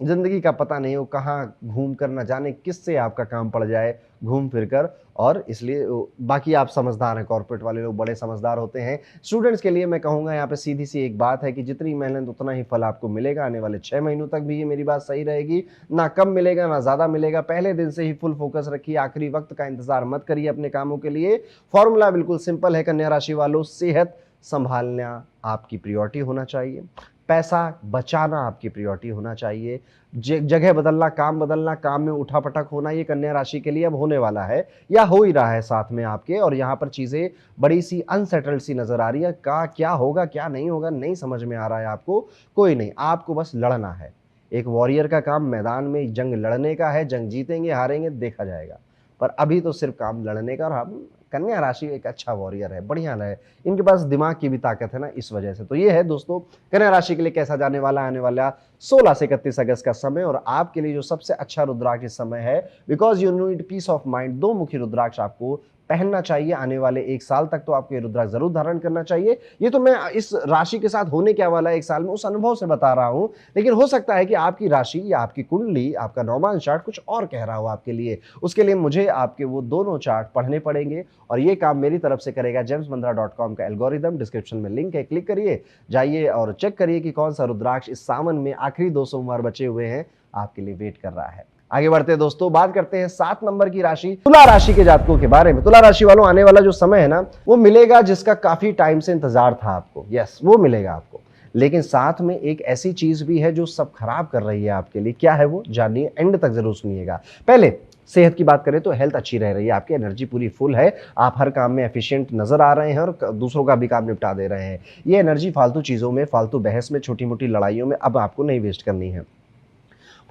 जिंदगी का पता नहीं हो कहाँ घूम कर, न जाने किससे आपका काम पड़ जाए घूम फिर कर। और इसलिए बाकी आप समझदार हैं, कॉर्पोरेट वाले लोग बड़े समझदार होते हैं। स्टूडेंट्स के लिए मैं कहूँगा यहाँ पे सीधी सी एक बात है कि जितनी मेहनत उतना ही फल आपको मिलेगा। आने वाले 6 महीनों तक भी ये मेरी बात सही रहेगी, ना कम मिलेगा ना ज़्यादा मिलेगा। पहले दिन से ही फुल फोकस रखिए, आखिरी वक्त का इंतजार मत करिए अपने कामों के लिए। फॉर्मूला बिल्कुल सिंपल है कन्या राशि वालों, सेहत संभालना आपकी प्रियोरिटी होना चाहिए, पैसा बचाना आपकी प्रियोरिटी होना चाहिए, जगह बदलना, काम बदलना, काम में उठापटक होना, ये कन्या राशि के लिए अब होने वाला है या हो ही रहा है साथ में आपके। और यहाँ पर चीज़ें बड़ी सी अनसेटल्ड सी नज़र आ रही है। क्या होगा क्या नहीं होगा नहीं समझ में आ रहा है आपको। कोई नहीं, आपको बस लड़ना है। एक वॉरियर का काम मैदान में जंग लड़ने का है, जंग जीतेंगे हारेंगे देखा जाएगा, पर अभी तो सिर्फ काम लड़ने का। और हम कन्या राशि एक अच्छा वॉरियर है, बढ़िया है, इनके पास दिमाग की भी ताकत है ना, इस वजह से। तो ये है दोस्तों कन्या राशि के लिए कैसा जाने वाला आने वाला 16 से 31 अगस्त का समय। और आपके लिए जो सबसे अच्छा रुद्राक्ष इस समय है, because you need piece of mind, 2 मुखी रुद्राक्ष आपको पहनना चाहिए। आने वाले 1 साल तक तो आपको ये रुद्राक्ष जरूर धारण करना चाहिए। ये तो मैं इस राशि के साथ होने क्या वाला है 1 साल में उस अनुभव से बता रहा हूं, लेकिन हो सकता है कि आपकी राशि या आपकी कुंडली, आपका नौमान चार्ट कुछ और कह रहा हो आपके लिए। उसके लिए मुझे आपके वो दोनों चार्ट पढ़ने पड़ेंगे और ये काम मेरी तरफ से करेगा gemsmantra.com का एल्गोरिदम। डिस्क्रिप्शन में लिंक है, क्लिक करिए, जाइए और चेक करिए कि कौन सा रुद्राक्ष इस सावन में आखिरी 2 सोमवार बचे हुए हैं आपके लिए वेट कर रहा है। आगे बढ़ते हैं दोस्तों, बात करते हैं 7 नंबर की राशि तुला राशि के जातकों के बारे में। तुला राशि वालों, आने वाला जो समय है ना वो मिलेगा जिसका काफी टाइम से इंतजार था आपको। यस, वो मिलेगा आपको, लेकिन साथ में एक ऐसी चीज़ भी है जो सब खराब कर रही है आपके लिए। क्या है वो? जानिए, एंड तक ज़रूर सुनिएगा। पहले सेहत की बात करें तो हेल्थ अच्छी रह रही है, आपकी एनर्जी पूरी फुल है, आप हर काम में एफिशिएंट नज़र आ रहे हैं और दूसरों का भी काम निपटा दे रहे हैं। ये एनर्जी फालतू चीज़ों में, फालतू बहस में, छोटी-मोटी लड़ाइयों में अब आपको नहीं वेस्ट करनी है।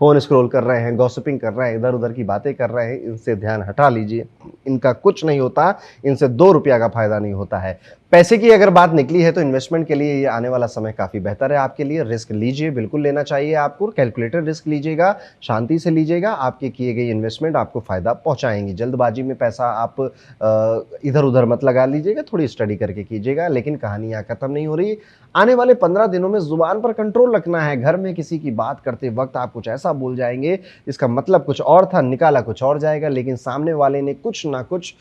फ़ोन स्क्रॉल कर रहे हैं, गॉसिपिंग कर रहे हैं, इधर-उधर की बातें कर रहे हैं, इनसे ध्यान हटा लीजिए। इनका कुछ नहीं होता, इनसे 2 रुपया का फ़ायदा नहीं होता है। पैसे की अगर बात निकली है तो इन्वेस्टमेंट के लिए ये आने वाला समय काफ़ी बेहतर है आपके लिए। रिस्क लीजिए, बिल्कुल लेना चाहिए आपको। कैलकुलेटेड रिस्क लीजिएगा, शांति से लीजिएगा। आपकी किए गए इन्वेस्टमेंट आपको फ़ायदा पहुँचाएँगी। जल्दबाजी में पैसा आप इधर-उधर मत लगा लीजिएगा, थोड़ी स्टडी करके कीजिएगा। लेकिन कहानी यहाँ खत्म नहीं हो रही। आने वाले 15 दिनों में ज़ुबान पर कंट्रोल रखना है। घर में किसी की बात करते वक़्त आप कुछ ऐसा बोल जाएँगे, जिसका मतलब कुछ और था, निकाला कुछ और जाएगा, लेकिन सामने वाले ने कुछ ना कुछ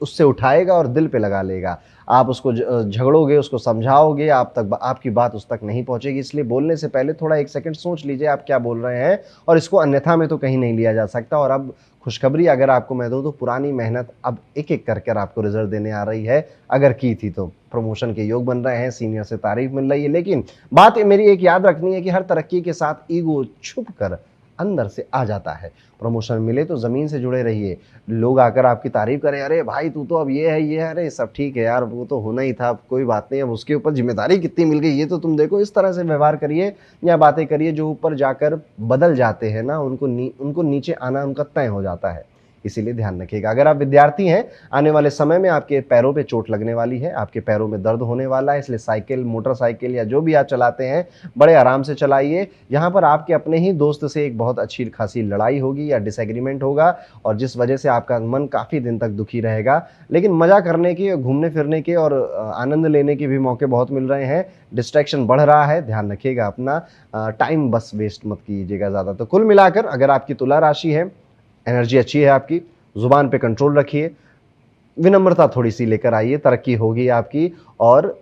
उससे उठाएगा और दिल पे लगा लेगा। आप उसको झगड़ोगे, उसको समझाओगे, आपकी बात उस तक नहीं पहुँचेगी। इसलिए बोलने से पहले थोड़ा 1 सेकंड सोच लीजिए आप क्या बोल रहे हैं, और इसको अन्यथा में तो कहीं नहीं लिया जा सकता। और अब खुशखबरी अगर आपको मैं दूँ तो पुरानी मेहनत अब एक-एक कर कर आपको रिज़ल्ट देने आ रही है, अगर की थी तो। प्रमोशन के योग बन रहे हैं, सीनियर से तारीफ़ मिल रही है, लेकिन बात मेरी एक याद रखनी है कि हर तरक्की के साथ ईगो छुप कर अंदर से आ जाता है। प्रमोशन मिले तो ज़मीन से जुड़े रहिए। लोग आकर आपकी तारीफ़ करें, "अरे भाई तू तो अब ये है, ये है।" अरे सब ठीक है यार, वो तो होना ही था, अब कोई बात नहीं, अब उसके ऊपर ज़िम्मेदारी कितनी मिल गई ये तो तुम देखो। इस तरह से व्यवहार करिए या बातें करिए जो ऊपर जाकर बदल जाते हैं ना, उनको नीचे आना उनका तय हो जाता है। इसीलिए ध्यान रखिएगा। अगर आप विद्यार्थी हैं, आने वाले समय में आपके पैरों पे चोट लगने वाली है, आपके पैरों में दर्द होने वाला है, इसलिए साइकिल, मोटरसाइकिल या जो भी आप चलाते हैं, बड़े आराम से चलाइए। यहाँ पर आपके अपने ही दोस्त से एक बहुत अच्छी खासी लड़ाई होगी या डिसएग्रीमेंट होगा, और जिस वजह से आपका मन काफ़ी दिन तक दुखी रहेगा। लेकिन मज़ा करने के, घूमने-फिरने के और आनंद लेने के भी मौके बहुत मिल रहे हैं। डिस्ट्रैक्शन बढ़ रहा है, ध्यान रखिएगा अपना। टाइम बस वेस्ट मत कीजिएगा ज़्यादा। तो कुल मिलाकर अगर आपकी तुला राशि है, एनर्जी अच्छी है आपकी, ज़ुबान पे कंट्रोल रखिए, विनम्रता थोड़ी-सी लेकर आइए, तरक्की होगी आपकी। और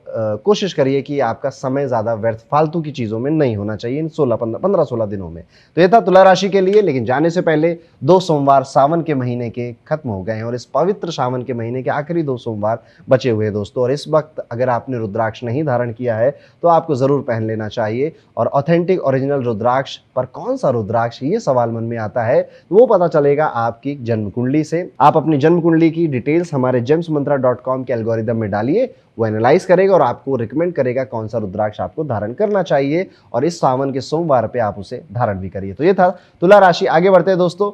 कोशिश करिए कि आपका समय ज़्यादा व्यर्थ फालतू की चीज़ों में नहीं होना चाहिए इन 15-16 दिनों में। तो ये था तुला राशि के लिए। लेकिन जाने से पहले 2 सोमवार सावन के महीने के खत्म हो गए हैं और इस पवित्र सावन के महीने के आखिरी 2 सोमवार बचे हुए हैं दोस्तों। और इस वक्त अगर आपने रुद्राक्ष नहीं धारण किया है तो आपको ज़रूर पहन लेना चाहिए। और ऑथेंटिक ओरिजिनल रुद्राक्ष पर कौन सा रुद्राक्ष, ये सवाल मन में आता है, वो पता चलेगा आपकी जन्म कुंडली से। आप अपनी जन्म कुंडली की डिटेल्स हमारे gemsmantra.com के एल्गोरिदम में डालिए, वो एनालाइज करेगा और आपको रिकमेंड करेगा कौन सा रुद्राक्ष आपको धारण करना चाहिए, और इस सावन के सोमवार पे आप उसे धारण भी करिए। तो ये था तुला राशि। आगे बढ़ते हैं दोस्तों,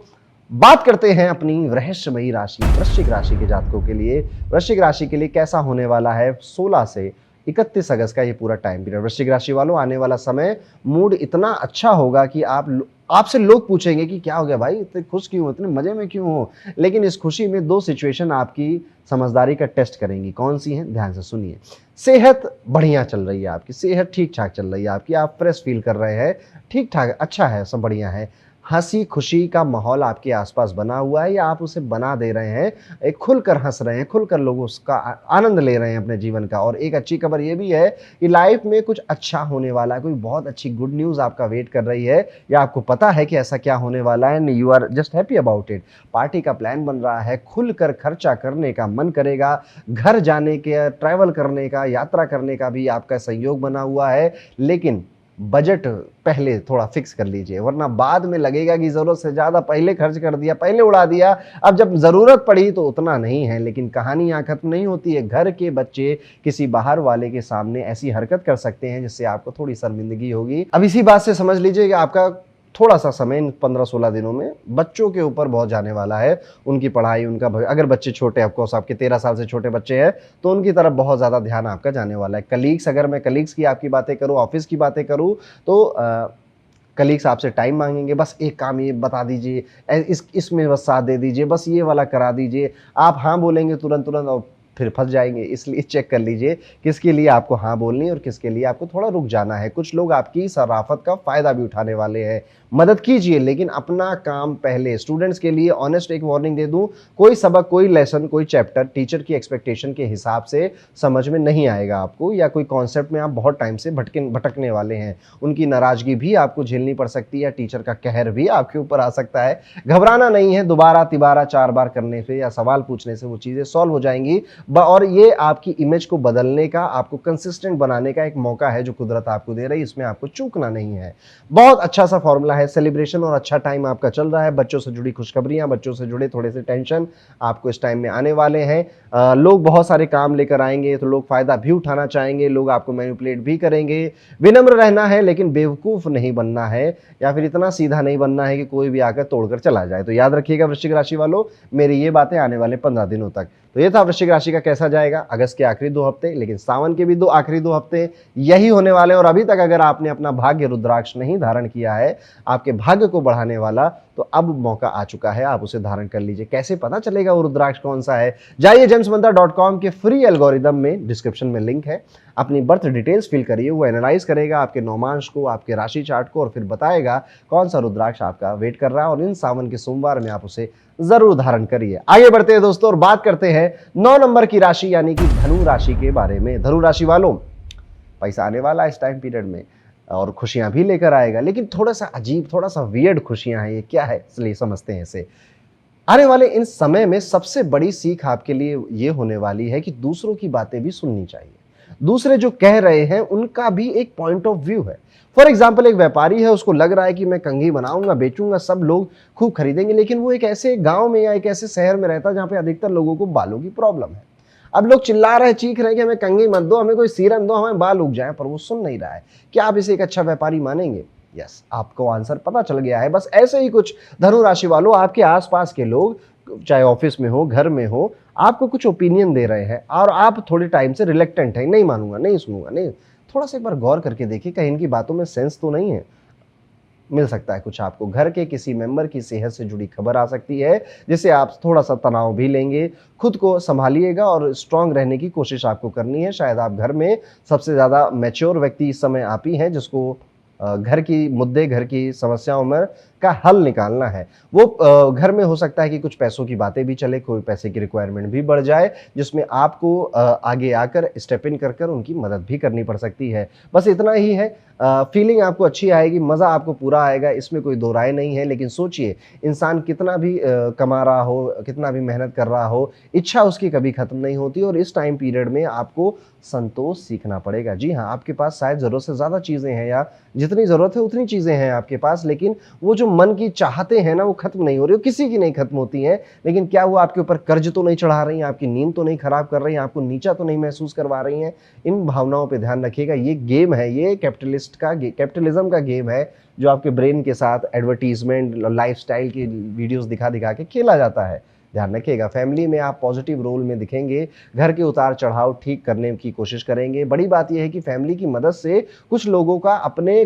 बात करते हैं अपनी रहस्यमयी राशि वृश्चिक राशि के जातकों के लिए। वृश्चिक राशि के लिए कैसा होने वाला है 16 से 31 अगस्त का ये पूरा टाइम पीरियड। वृश्चिक राशि वालों, आने वाला समय मूड इतना अच्छा होगा कि आपसे लोग पूछेंगे कि क्या हो गया भाई, इतने खुश क्यों हो, इतने मजे में क्यों हो। लेकिन इस खुशी में 2 सिचुएशन आपकी समझदारी का टेस्ट करेंगी। कौन सी हैं? ध्यान से सुनिए। सेहत बढ़िया चल रही है आपकी, सेहत ठीक ठाक चल रही है आपकी, आप फ्रेश फील कर रहे हैं, ठीक ठाक, अच्छा है, सब बढ़िया है। हंसी खुशी का माहौल आपके आसपास बना हुआ है या आप उसे बना दे रहे हैं, एक खुलकर हंस रहे हैं, खुलकर लोग उसका आनंद ले रहे हैं अपने जीवन का। और एक अच्छी खबर ये भी है कि लाइफ में कुछ अच्छा होने वाला है, कोई बहुत अच्छी गुड न्यूज़ आपका वेट कर रही है, या आपको पता है कि ऐसा क्या होने वाला है, and you are just happy about it. Party का प्लान बन रहा है, खुलकर खर्चा करने का मन करेगा, घर जाने के, ट्रैवल करने का, यात्रा करने का भी आपका संयोग बना हुआ है। लेकिन बजट पहले थोड़ा फिक्स कर लीजिए, वरना बाद में लगेगा कि ज़रूरत से ज़्यादा पहले खर्च कर दिया, पहले उड़ा दिया, अब जब ज़रूरत पड़ी तो उतना नहीं है। लेकिन कहानी यहाँ खत्म नहीं होती है। घर के बच्चे किसी बाहर वाले के सामने ऐसी हरकत कर सकते हैं जिससे आपको थोड़ी शर्मिंदगी होगी। अब इसी बात से समझ लीजिए कि आपका थोड़ा सा समय इन 15-16 दिनों में बच्चों के ऊपर बहुत जाने वाला है। उनकी पढ़ाई, उनका अगर बच्चे छोटे, ऑफकोर्स आपके 13 साल से छोटे बच्चे हैं तो उनकी तरफ बहुत ज़्यादा ध्यान आपका जाने वाला है। कलीग्स, अगर मैं कलीग्स की आपकी बातें करूँ, ऑफिस की बातें करूँ, तो कलीग्स आपसे टाइम मांगेंगे, बस एक काम ये बता दीजिए, इसमें बस साथ दे दीजिए, बस ये वाला करा दीजिए। आप हाँ बोलेंगे तुरंत और फिर फंस जाएंगे। इसलिए चेक कर लीजिए किसके लिए आपको हाँ बोलनी है और किसके लिए आपको थोड़ा रुक जाना है। कुछ लोग आपकी शराफत का फ़ायदा भी उठाने वाले हैं। मदद कीजिए लेकिन अपना काम पहले। स्टूडेंट्स के लिए ऑनेस्ट एक वार्निंग दे दूं, कोई सबक, कोई लेसन, कोई चैप्टर टीचर की एक्सपेक्टेशन के हिसाब से समझ में नहीं आएगा आपको, या कोई कॉन्सेप्ट में आप बहुत टाइम से भटकने वाले हैं। उनकी नाराज़गी भी आपको झेलनी पड़ सकती है, या टीचर का कहर भी आपके ऊपर आ सकता है। घबराना नहीं है, दोबारा तिबारा 4 बार करने से या सवाल पूछने से वो चीज़ें सॉल्व हो जाएंगी। और ये आपकी इमेज को बदलने का, आपको कंसिस्टेंट बनाने का एक मौका है जो कुदरत आपको दे रही है, इसमें आपको चूकना नहीं है। बहुत अच्छा सा फॉर्मूला है, सेलिब्रेशन और अच्छा टाइम आपका चल रहा है। बच्चों से जुड़ी खुशखबरियां, बच्चों से जुड़े थोड़े से टेंशन आपको इस टाइम में आने वाले हैं। लोग बहुत सारे काम लेकर आएंगे तो लोग फायदा भी उठाना चाहेंगे, लोग आपको मैनिपुलेट भी करेंगे। विनम्र रहना है लेकिन बेवकूफ नहीं बनना है, या फिर इतना सीधा नहीं बनना है कि कोई भी आकर तोड़कर चला जाए। तो याद रखिएगा वृश्चिक राशि वालों, मेरी ये बातें आने वाले 15 दिनों तक। तो ये था वृश्चिक राशि का कैसा जाएगा अगस्त के आखिरी 2 हफ्ते, लेकिन सावन के भी आखिरी 2 हफ्ते यही होने वाले। और अभी तक अगर आपने अपना भाग्य रुद्राक्ष नहीं धारण किया है, आपके भाग्य को बढ़ाने वाला, तो अब मौका आ चुका है, आप उसे धारण कर लीजिए। कैसे पता चलेगा वो रुद्राक्ष कौन सा है? जाइए gemsmantra.com के फ्री एल्गोरिदम में, डिस्क्रिप्शन में लिंक है, अपनी बर्थ डिटेल्स फिल करिए, वो एनालाइज करेगा आपके नौमांश को, आपके राशि चार्ट को, और फिर बताएगा कौन सा रुद्राक्ष आपका वेट कर रहा है। और इन सावन के सोमवार में आप उसे जरूर धारण करिए। आगे बढ़ते हैं दोस्तों और बात करते हैं 9 नंबर की राशि यानी कि धनु राशि के बारे में। धनु राशि वालों, पैसा आने वाला है इस टाइम पीरियड में और खुशियां भी लेकर आएगा, लेकिन थोड़ा सा अजीब, थोड़ा सा वियर्ड खुशियां हैं। ये क्या है, इसलिए समझते हैं इसे। आने वाले इन समय में सबसे बड़ी सीख आपके लिए ये होने वाली है कि दूसरों की बातें भी सुननी चाहिए। दूसरे जो कह रहे हैं उनका भी एक पॉइंट ऑफ व्यू है। फॉर एग्जाम्पल, एक व्यापारी है, उसको लग रहा है कि मैं कंघी बनाऊंगा, बेचूंगा, सब लोग खूब खरीदेंगे, लेकिन वो एक ऐसे गांव में या एक ऐसे शहर में रहता है जहां पे अधिकतर लोगों को बालों की प्रॉब्लम है। अब लोग चिल्ला रहे हैं, चीख रहे हैं कि हमें कंघी मत दो, हमें कोई सीरम दो, हमें बाल उग जाए, पर वो सुन नहीं रहा है। क्या आप इसे एक अच्छा व्यापारी मानेंगे? यस, आपको आंसर पता चल गया है। बस ऐसे ही कुछ धनु राशि वालों, आपके आसपास के लोग, चाहे ऑफिस में हो, घर में हो, आपको कुछ ओपिनियन दे रहे हैं और आप थोड़े टाइम से रिलेक्टेंट हैं, नहीं मानूंगा, नहीं सुनूंगा, नहीं। थोड़ा सा एक बार गौर करके देखिए, कहीं इनकी बातों में सेंस तो नहीं है। मिल सकता है कुछ आपको घर के किसी मेंबर की सेहत से जुड़ी खबर आ सकती है, जिससे आप थोड़ा सा तनाव भी लेंगे। खुद को संभालिएगा और स्ट्रांग रहने की कोशिश आपको करनी है। शायद आप घर में सबसे ज़्यादा मैच्योर व्यक्ति इस समय आप ही हैं, जिसको घर की मुद्दे, घर की समस्याओं में का हल निकालना है। वो घर में हो सकता है कि कुछ पैसों की बातें भी चले, कोई पैसे की रिक्वायरमेंट भी बढ़ जाए, जिसमें आपको आगे आकर स्टेप इन कर उनकी मदद भी करनी पड़ सकती है। बस इतना ही है। फीलिंग आपको अच्छी आएगी, मज़ा आपको पूरा आएगा, इसमें कोई दो राय नहीं है। लेकिन सोचिए, इंसान कितना भी कमा रहा हो, कितना भी मेहनत कर रहा हो, इच्छा उसकी कभी खत्म नहीं होती। और इस टाइम पीरियड में आपको संतोष सीखना पड़ेगा। जी हाँ, आपके पास शायद ज़रूरत से ज़्यादा चीज़ें हैं, या जितनी ज़रूरत है उतनी चीज़ें हैं आपके पास, लेकिन वो जो मन की चाहते हैं ना, वो खत्म नहीं हो रही, वो किसी की नहीं खत्म होती हैं। लेकिन क्या वो आपके ऊपर कर्ज तो नहीं चढ़ा रही हैं, आपकी नींद तो नहीं खराब कर रही हैं, आपको नीचा तो नहीं महसूस करवा रही हैं? इन भावनाओं पे ध्यान रखिएगा। ये गेम है, ये कैपिटलिज्म का गेम है, जो आपके ब्रेन के साथ एडवर्टीजमेंट, लाइफस्टाइल की वीडियोस दिखा दिखा के खेला जाता है। ध्यान रखिएगा। फैमिली में आप पॉजिटिव रोल में दिखेंगे, घर के उतार चढ़ाव ठीक करने की कोशिश करेंगे। बड़ी बात यह है कि फैमिली की मदद से कुछ लोगों का अपने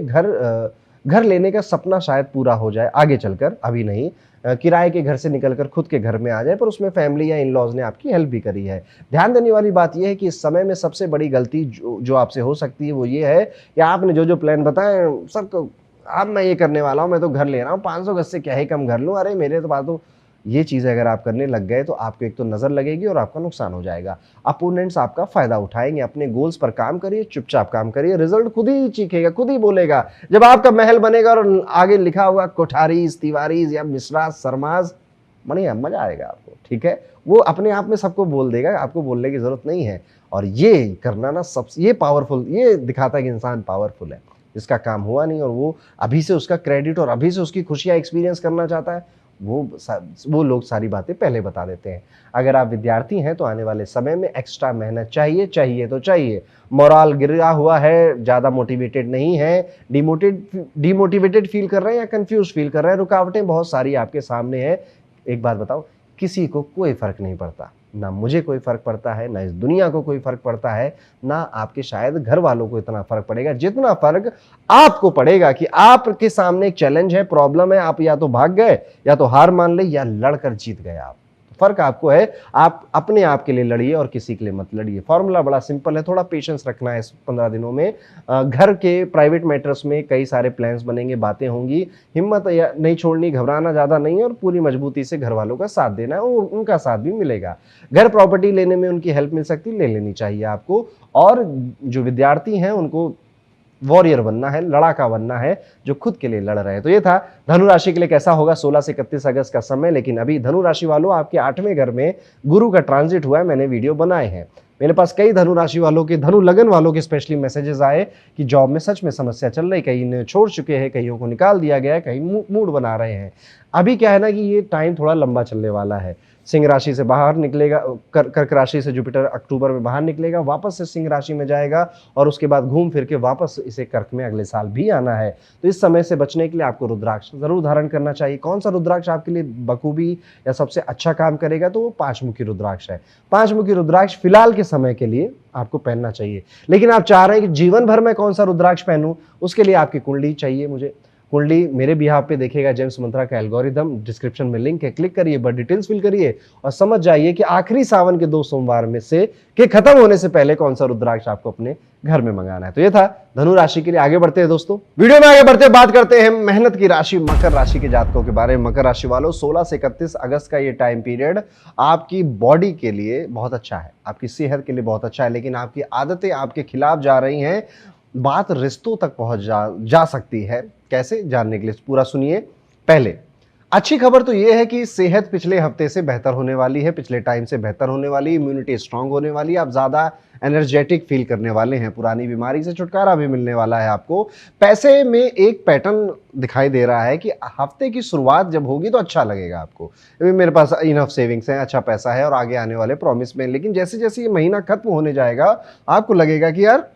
घर लेने का सपना शायद पूरा हो जाए आगे चलकर, अभी नहीं। किराए के घर से निकलकर खुद के घर में आ जाए, पर उसमें फैमिली या इन लॉज ने आपकी हेल्प भी करी है। ध्यान देने वाली बात यह है कि इस समय में सबसे बड़ी गलती जो आपसे हो सकती है वो ये है कि आपने जो प्लान बताए सबको, अब मैं ये करने वाला हूँ, मैं तो घर ले रहा हूँ, 500 गज से क्या ही कम घर लूँ, अरे मेरे तो बात तो। ये चीज़ें अगर आप करने लग गए तो आपको एक तो नज़र लगेगी और आपका नुकसान हो जाएगा। अपोनेंट्स आपका फायदा उठाएंगे। अपने गोल्स पर काम करिए, चुपचाप काम करिए, रिजल्ट खुद ही चीखेगा, खुद ही बोलेगा। जब आपका महल बनेगा और आगे लिखा हुआ कोठारीज, तिवारीज या मिश्राज, सरमाज, बढ़िया मजा आएगा आपको, ठीक है। वो अपने आप में सबको बोल देगा, आपको बोलने की जरूरत नहीं है। और ये करना ना सबसे, ये पावरफुल, ये दिखाता है कि इंसान पावरफुल है, जिसका काम हुआ नहीं और वो अभी से उसका क्रेडिट और अभी से उसकी खुशियाँ एक्सपीरियंस करना चाहता है, वो लोग सारी बातें पहले बता देते हैं। अगर आप विद्यार्थी हैं तो आने वाले समय में एक्स्ट्रा मेहनत चाहिए तो चाहिए। मोरल गिरा हुआ है, ज़्यादा मोटिवेटेड नहीं है, डिमोटिवेटेड फील कर रहे हैं या कंफ्यूज फील कर रहे हैं, रुकावटें बहुत सारी आपके सामने हैं। एक बात बताओ, किसी को कोई फर्क नहीं पड़ता, ना मुझे कोई फर्क पड़ता है, ना इस दुनिया को कोई फर्क पड़ता है, ना आपके शायद घर वालों को इतना फर्क पड़ेगा जितना फर्क आपको पड़ेगा कि आपके सामने एक चैलेंज है, प्रॉब्लम है, आप या तो भाग गए, या तो हार मान ले, या लड़कर जीत गए आप। फर्क आपको है, आप अपने आप के लिए लड़िए और किसी के लिए मत लड़िए। फॉर्मूला बड़ा सिंपल है, थोड़ा पेशेंस रखना है इस 15 दिनों में। घर के प्राइवेट मैटर्स में कई सारे प्लान्स बनेंगे, बातें होंगी, हिम्मत नहीं छोड़नी, घबराना ज़्यादा नहीं है और पूरी मजबूती से घर वालों का साथ देना है, उनका साथ भी मिलेगा। घर प्रॉपर्टी लेने में उनकी हेल्प मिल सकती है, ले लेनी चाहिए आपको। और जो विद्यार्थी हैं उनको वॉरियर बनना है, लड़ाका बनना है, जो खुद के लिए लड़ रहे हैं। तो ये था धनु राशि के लिए कैसा होगा 16 से 31 अगस्त का समय। लेकिन अभी धनु राशि वालों, आपके 8वें घर में गुरु का ट्रांजिट हुआ है, मैंने वीडियो बनाए हैं। मेरे पास कई धनु राशि वालों के, धनु लगन वालों के स्पेशली मैसेजेस आए कि जॉब में सच में समस्या चल रही, कहीं ने छोड़ चुके हैं, कईयों को निकाल दिया गया है, कहीं मूड बना रहे हैं। अभी क्या है ना कि ये टाइम थोड़ा लंबा चलने वाला है। सिंह राशि से बाहर निकलेगा, कर्क राशि से जुपिटर अक्टूबर में बाहर निकलेगा, वापस से सिंह राशि में जाएगा और उसके बाद घूम फिर के वापस इसे कर्क में अगले साल भी आना है। तो इस समय से बचने के लिए आपको रुद्राक्ष जरूर धारण करना चाहिए। कौन सा रुद्राक्ष आपके लिए बखूबी या सबसे अच्छा काम करेगा, तो वो 5 मुखी रुद्राक्ष है। 5 मुखी रुद्राक्ष फिलहाल के समय के लिए आपको पहनना चाहिए। लेकिन आप चाह रहे हैं कि जीवन भर में कौन सा रुद्राक्ष पहनूं, उसके लिए आपकी कुंडली चाहिए मुझे। कुंडली मेरे बिहाफ पे देखेगा जेम्स मंत्रा का एल्गोरिदम, डिस्क्रिप्शन में लिंक है, क्लिक करिए, बट डिटेल्स फिल करिए और समझ जाइए कि आखिरी सावन के 2 सोमवार में से के खत्म होने से पहले कौन सा रुद्राक्ष आपको अपने घर में मंगाना है। तो ये था धनु राशि के लिए। आगे बढ़ते हैं दोस्तों, वीडियो में आगे बढ़ते बात करते हैं मेहनत की राशि मकर राशि के जातकों के बारे में। मकर राशि वालों, 16 से 31 अगस्त का ये टाइम पीरियड आपकी बॉडी के लिए बहुत अच्छा है, आपकी सेहत के लिए बहुत अच्छा है, लेकिन आपकी आदतें आपके खिलाफ जा रही हैं। बात रिश्तों तक पहुंच जा सकती है। कैसे, जानने के लिए पूरा सुनिए। पहले अच्छी खबर तो यह है कि सेहत पिछले हफ्ते से बेहतर होने वाली है, पिछले टाइम से बेहतर होने वाली है, इम्यूनिटी स्ट्रांग होने वाली है, आप ज़्यादा एनर्जेटिक फील करने वाले हैं, पुरानी बीमारी से छुटकारा भी मिलने वाला है आपको। पैसे में एक पैटर्न दिखाई दे रहा है कि हफ्ते की शुरुआत जब होगी तो अच्छा लगेगा आपको। अभी मेरे पास इनफ सेविंग्स हैं, अच्छा पैसा है और आगे आने वाले प्रॉमिस में। लेकिन जैसे जैसे ये महीना खत्म होने जाएगा आपको लगेगा कि यार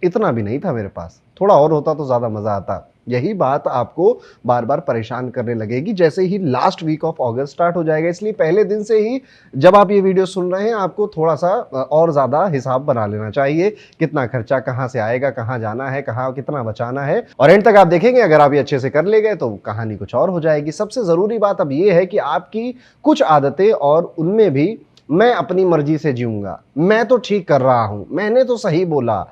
इतना भी नहीं था मेरे पास, थोड़ा और होता तो ज़्यादा मज़ा आता। यही बात आपको बार बार परेशान करने लगेगी जैसे ही लास्ट वीक ऑफ अगस्त स्टार्ट हो जाएगा। इसलिए पहले दिन से ही जब आप ये वीडियो सुन रहे हैं आपको थोड़ा सा और ज़्यादा हिसाब बना लेना चाहिए, कितना खर्चा कहाँ से आएगा, कहाँ जाना है, कहाँ कितना बचाना है। और एंड तक आप देखेंगे अगर आप ये अच्छे से कर ले गए तो कहानी कुछ और हो जाएगी। सबसे ज़रूरी बात अब ये है कि आपकी कुछ आदतें, और उनमें भी मैं अपनी मर्जी से जीऊँगा, मैं तो ठीक कर रहा हूँ, मैंने तो सही बोला,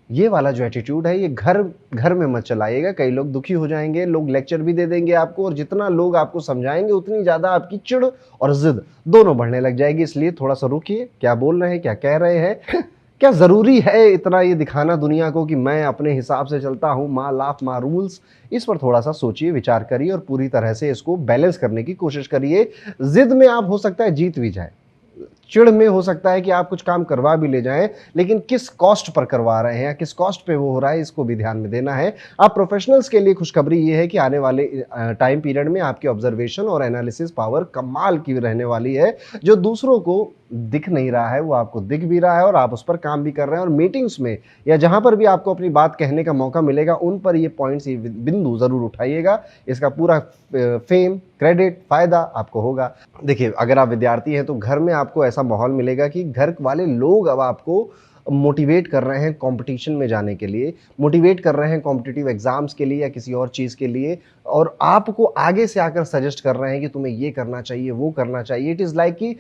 ये वाला जो एटीट्यूड है ये घर घर में मत चलाइएगा। कई लोग दुखी हो जाएंगे, लोग लेक्चर भी दे देंगे आपको, और जितना लोग आपको समझाएंगे उतनी ज़्यादा आपकी चिढ़ और जिद दोनों बढ़ने लग जाएगी। इसलिए थोड़ा सा रुकिए, क्या बोल रहे हैं, क्या कह रहे हैं, क्या ज़रूरी है इतना ये दिखाना दुनिया को कि मैं अपने हिसाब से चलता हूँ, माँ लाफ माँ रूल्स। इस पर थोड़ा सा सोचिए, विचार करिए और पूरी तरह से इसको बैलेंस करने की कोशिश करिए। जिद में आप हो सकता है जीत भी जाए, चिढ़ में हो सकता है कि आप कुछ काम करवा भी ले जाएं, लेकिन किस कॉस्ट पर करवा रहे हैं या किस कॉस्ट पे वो हो रहा है, इसको भी ध्यान में देना है। आप प्रोफेशनल्स के लिए खुशखबरी ये है कि आने वाले टाइम पीरियड में आपकी ऑब्जर्वेशन और एनालिसिस पावर कमाल की रहने वाली है। जो दूसरों को दिख नहीं रहा है वो आपको दिख भी रहा है और आप उस पर काम भी कर रहे हैं। और मीटिंग्स में या जहां पर भी आपको अपनी बात कहने का मौका मिलेगा उन पर ये पॉइंट्स, ये बिंदु जरूर उठाइएगा। इसका पूरा फेम, क्रेडिट, फायदा आपको होगा। देखिए, अगर आप विद्यार्थी हैं तो घर में आपको ऐसा माहौल मिलेगा कि घर वाले लोग अब आपको मोटिवेट कर रहे हैं कंपटीशन में जाने के लिए, मोटिवेट कर रहे हैं कॉम्पिटिटिव एग्जाम्स के लिए या किसी और चीज़ के लिए, और आपको आगे से आकर सजेस्ट कर रहे हैं कि तुम्हें ये करना चाहिए, वो करना चाहिए। इट इज़ लाइक कि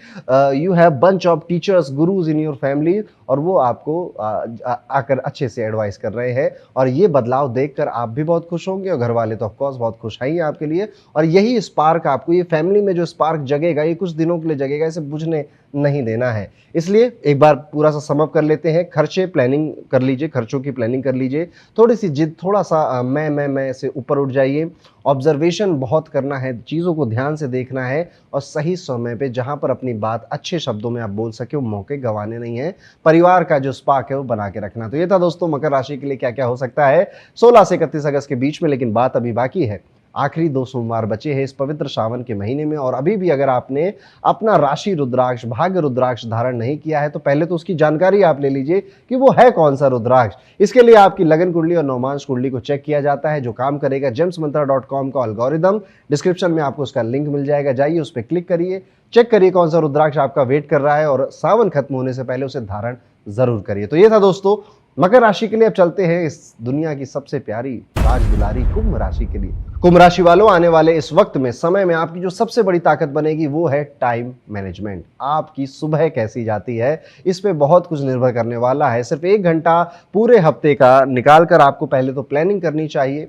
you have bunch of teachers, gurus in your family, और वो आपको आकर अच्छे से एडवाइस कर रहे हैं। और ये बदलाव देखकर आप भी बहुत खुश होंगे और घर वाले तो ऑफकोर्स बहुत खुश हैं आपके लिए। और यही स्पार्क आपको, ये फैमिली में जो स्पार्क जगेगा ये कुछ दिनों के लिए जगेगा, इसे बुझने नहीं देना है। इसलिए एक बार पूरा सा समअप कर लेते हैं। खर्चे प्लानिंग कर लीजिए, खर्चों की प्लानिंग कर लीजिए, थोड़ी सी जिद, थोड़ा सा मैं से ऊपर उठ जाइए। ऑब्जर्वेशन बहुत करना है, चीज़ों को ध्यान से देखना है और सही समय पे जहां पर अपनी बात अच्छे शब्दों में आप बोल सके वो मौके गंवाने नहीं है। परिवार का जो स्पार्क है वो बना के रखना। तो ये था दोस्तों मकर राशि के लिए क्या क्या हो सकता है 16 से 31 अगस्त के बीच में। लेकिन बात अभी बाकी है, आखिरी 2 सोमवार बचे हैं इस पवित्र सावन के महीने में, और अभी भी अगर आपने अपना राशि रुद्राक्ष, भाग्य रुद्राक्ष धारण नहीं किया है तो पहले तो उसकी जानकारी आप ले लीजिए कि वो है कौन सा रुद्राक्ष। इसके लिए आपकी लगन कुंडली और नवमांश कुंडली को चेक किया जाता है, जो काम करेगा gemsmantra.com का एल्गोरिदम, डिस्क्रिप्शन में आपको उसका लिंक मिल जाएगा, जाइए उस पर क्लिक करिए, चेक करिए कौन सा रुद्राक्ष आपका वेट कर रहा है और सावन खत्म होने से पहले उसे धारण जरूर करिए। तो ये था दोस्तों मकर राशि के लिए। अब चलते हैं इस दुनिया की सबसे प्यारी राज दुलारी कुंभ राशि के लिए। कुंभ राशि वालों, आने वाले इस वक्त में, समय में आपकी जो सबसे बड़ी ताकत बनेगी वो है टाइम मैनेजमेंट। आपकी सुबह कैसी जाती है इस पे बहुत कुछ निर्भर करने वाला है। सिर्फ 1 घंटा पूरे हफ्ते का निकाल कर आपको पहले तो प्लानिंग करनी चाहिए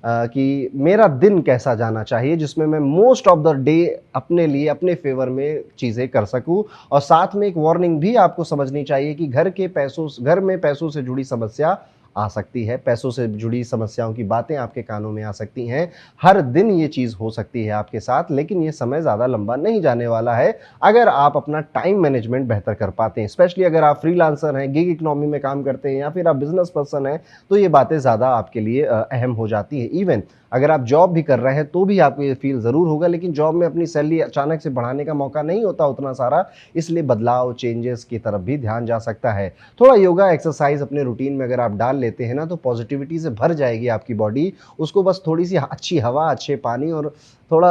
कि मेरा दिन कैसा जाना चाहिए, जिसमें मैं मोस्ट ऑफ द डे अपने लिए, अपने फेवर में चीज़ें कर सकूं। और साथ में एक वार्निंग भी आपको समझनी चाहिए कि घर में पैसों से जुड़ी समस्या आ सकती है, पैसों से जुड़ी समस्याओं की बातें आपके कानों में आ सकती हैं। हर दिन ये चीज़ हो सकती है आपके साथ, लेकिन ये समय ज़्यादा लंबा नहीं जाने वाला है अगर आप अपना टाइम मैनेजमेंट बेहतर कर पाते हैं। स्पेशली अगर आप फ्रीलांसर हैं, गिग इकोनॉमी में काम करते हैं या फिर आप बिजनेस पर्सन हैं, तो ये बातें ज़्यादा आपके लिए अहम हो जाती है। इवन अगर आप जॉब भी कर रहे हैं तो भी आपको ये फील ज़रूर होगा, लेकिन जॉब में अपनी सैलरी अचानक से बढ़ाने का मौका नहीं होता उतना सारा, इसलिए बदलाव, चेंजेस की तरफ भी ध्यान जा सकता है। थोड़ा योगा, एक्सरसाइज अपने रूटीन में अगर आप डाल लेते हैं ना, तो पॉजिटिविटी से भर जाएगी आपकी बॉडी। उसको बस थोड़ी सी अच्छी हवा, अच्छे पानी और थोड़ा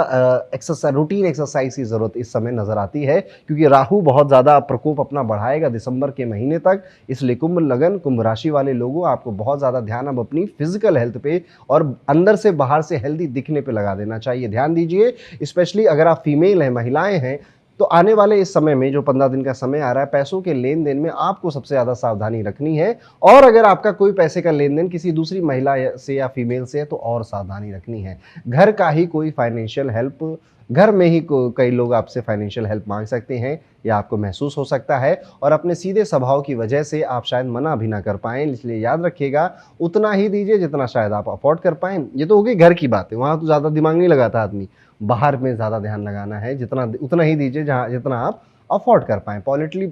एक्सरसाइज, रूटीन एक्सरसाइज की ज़रूरत इस समय नज़र आती है, क्योंकि राहु बहुत ज़्यादा प्रकोप अपना बढ़ाएगा दिसंबर के महीने तक। इसलिए कुंभ लगन, कुंभ राशि वाले लोगों, आपको बहुत ज़्यादा ध्यान अब अपनी फिजिकल हेल्थ पे और अंदर से बाहर से हेल्दी दिखने पे लगा देना चाहिए। ध्यान दीजिए, स्पेशली अगर आप फीमेल हैं, महिलाएं हैं, तो आने वाले इस समय में जो 15 दिन का समय आ रहा है, पैसों के लेन देन में आपको सबसे ज़्यादा सावधानी रखनी है। और अगर आपका कोई पैसे का लेन देन किसी दूसरी महिला से या फीमेल से है, तो और सावधानी रखनी है। घर का ही कोई फाइनेंशियल हेल्प, घर में ही कई लोग आपसे फाइनेंशियल हेल्प मांग सकते हैं, या आपको महसूस हो सकता है, और अपने सीधे स्वभाव की वजह से आप शायद मना भी ना कर पाएँ। इसलिए याद रखिएगा, उतना ही दीजिए जितना शायद आप अफोर्ड कर पाएँ। ये तो हो गई घर की बातें, वहाँ तो ज़्यादा दिमाग नहीं लगाता आदमी। बाहर में ज़्यादा ध्यान लगाना है, जितना उतना ही दीजिए जहाँ जितना आप अफोर्ड कर पाएँ। पॉलिटली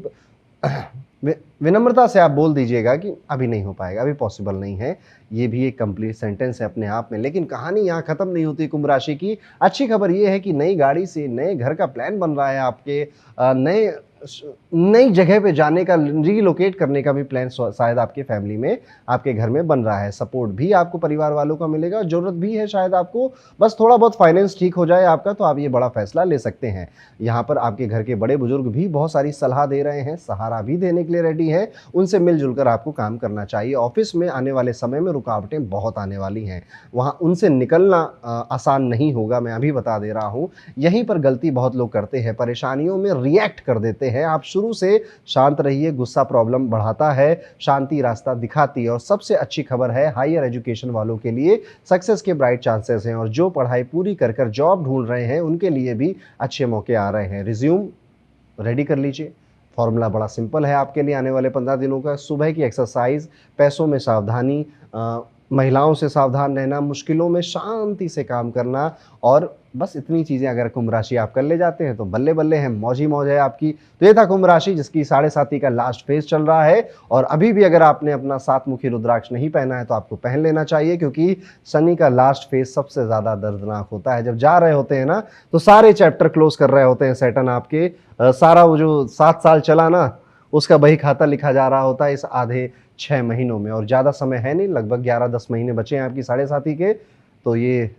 विनम्रता से आप बोल दीजिएगा कि अभी नहीं हो पाएगा, अभी पॉसिबल नहीं है। ये भी एक कंप्लीट सेंटेंस है अपने आप में। लेकिन कहानी यहाँ खत्म नहीं होती कुंभ राशि की। अच्छी खबर ये है कि नई गाड़ी से नए घर का प्लान बन रहा है आपके, नई जगह पे जाने का, रीलोकेट करने का भी प्लान शायद आपके फैमिली में, आपके घर में बन रहा है। सपोर्ट भी आपको परिवार वालों का मिलेगा, ज़रूरत भी है शायद आपको, बस थोड़ा बहुत फाइनेंस ठीक हो जाए आपका, तो आप ये बड़ा फैसला ले सकते हैं। यहाँ पर आपके घर के बड़े बुजुर्ग भी बहुत सारी सलाह दे रहे हैं, सहारा भी देने के लिए रेडी हैं। उनसे मिलजुल कर आपको काम करना चाहिए। ऑफिस में आने वाले समय में रुकावटें बहुत आने वाली हैं, वहाँ उनसे निकलना आसान नहीं होगा, मैं अभी बता दे रहा हूँ। यहीं पर गलती बहुत लोग करते हैं, परेशानियों में रिएक्ट कर देते हैं। आप शुरू से शांत रहिए, गुस्सा प्रॉब्लम बढ़ाता है, शांति रास्ता दिखाती है। और सबसे अच्छी खबर है हायर एजुकेशन वालों के लिए सक्सेस के ब्राइट चांसेस हैं, और जो पढ़ाई पूरी कर कर जॉब ढूंढ रहे हैं उनके लिए भी अच्छे मौके आ रहे हैं। रिज्यूम रेडी कर लीजिए। फॉर्मूला बड़ा सिंपल है आपके लिए आने वाले 15 दिनों का। सुबह की एक्सरसाइज, पैसों में सावधानी, महिलाओं से सावधान रहना, मुश्किलों में शांति से काम करना, और बस इतनी चीज़ें अगर कुंभ राशि आप कर ले जाते हैं तो बल्ले बल्ले हैं, मौज ही मौज है आपकी। तो ये था कुंभ राशि जिसकी 7.5 का लास्ट फेज चल रहा है। और अभी भी अगर आपने अपना 7 मुखी रुद्राक्ष नहीं पहना है तो आपको पहन लेना चाहिए, क्योंकि शनि का लास्ट फेज सबसे ज़्यादा दर्दनाक होता है। जब जा रहे होते हैं ना, तो सारे चैप्टर क्लोज कर रहे होते हैं सैटर्न आपके, सारा वो जो 7 साल चला ना, उसका बही खाता लिखा जा रहा होता है इस आधे 6 महीनों में। और ज़्यादा समय है नहीं, लगभग 11-10 महीने बचे हैं आपकी 7.5 के। तो ये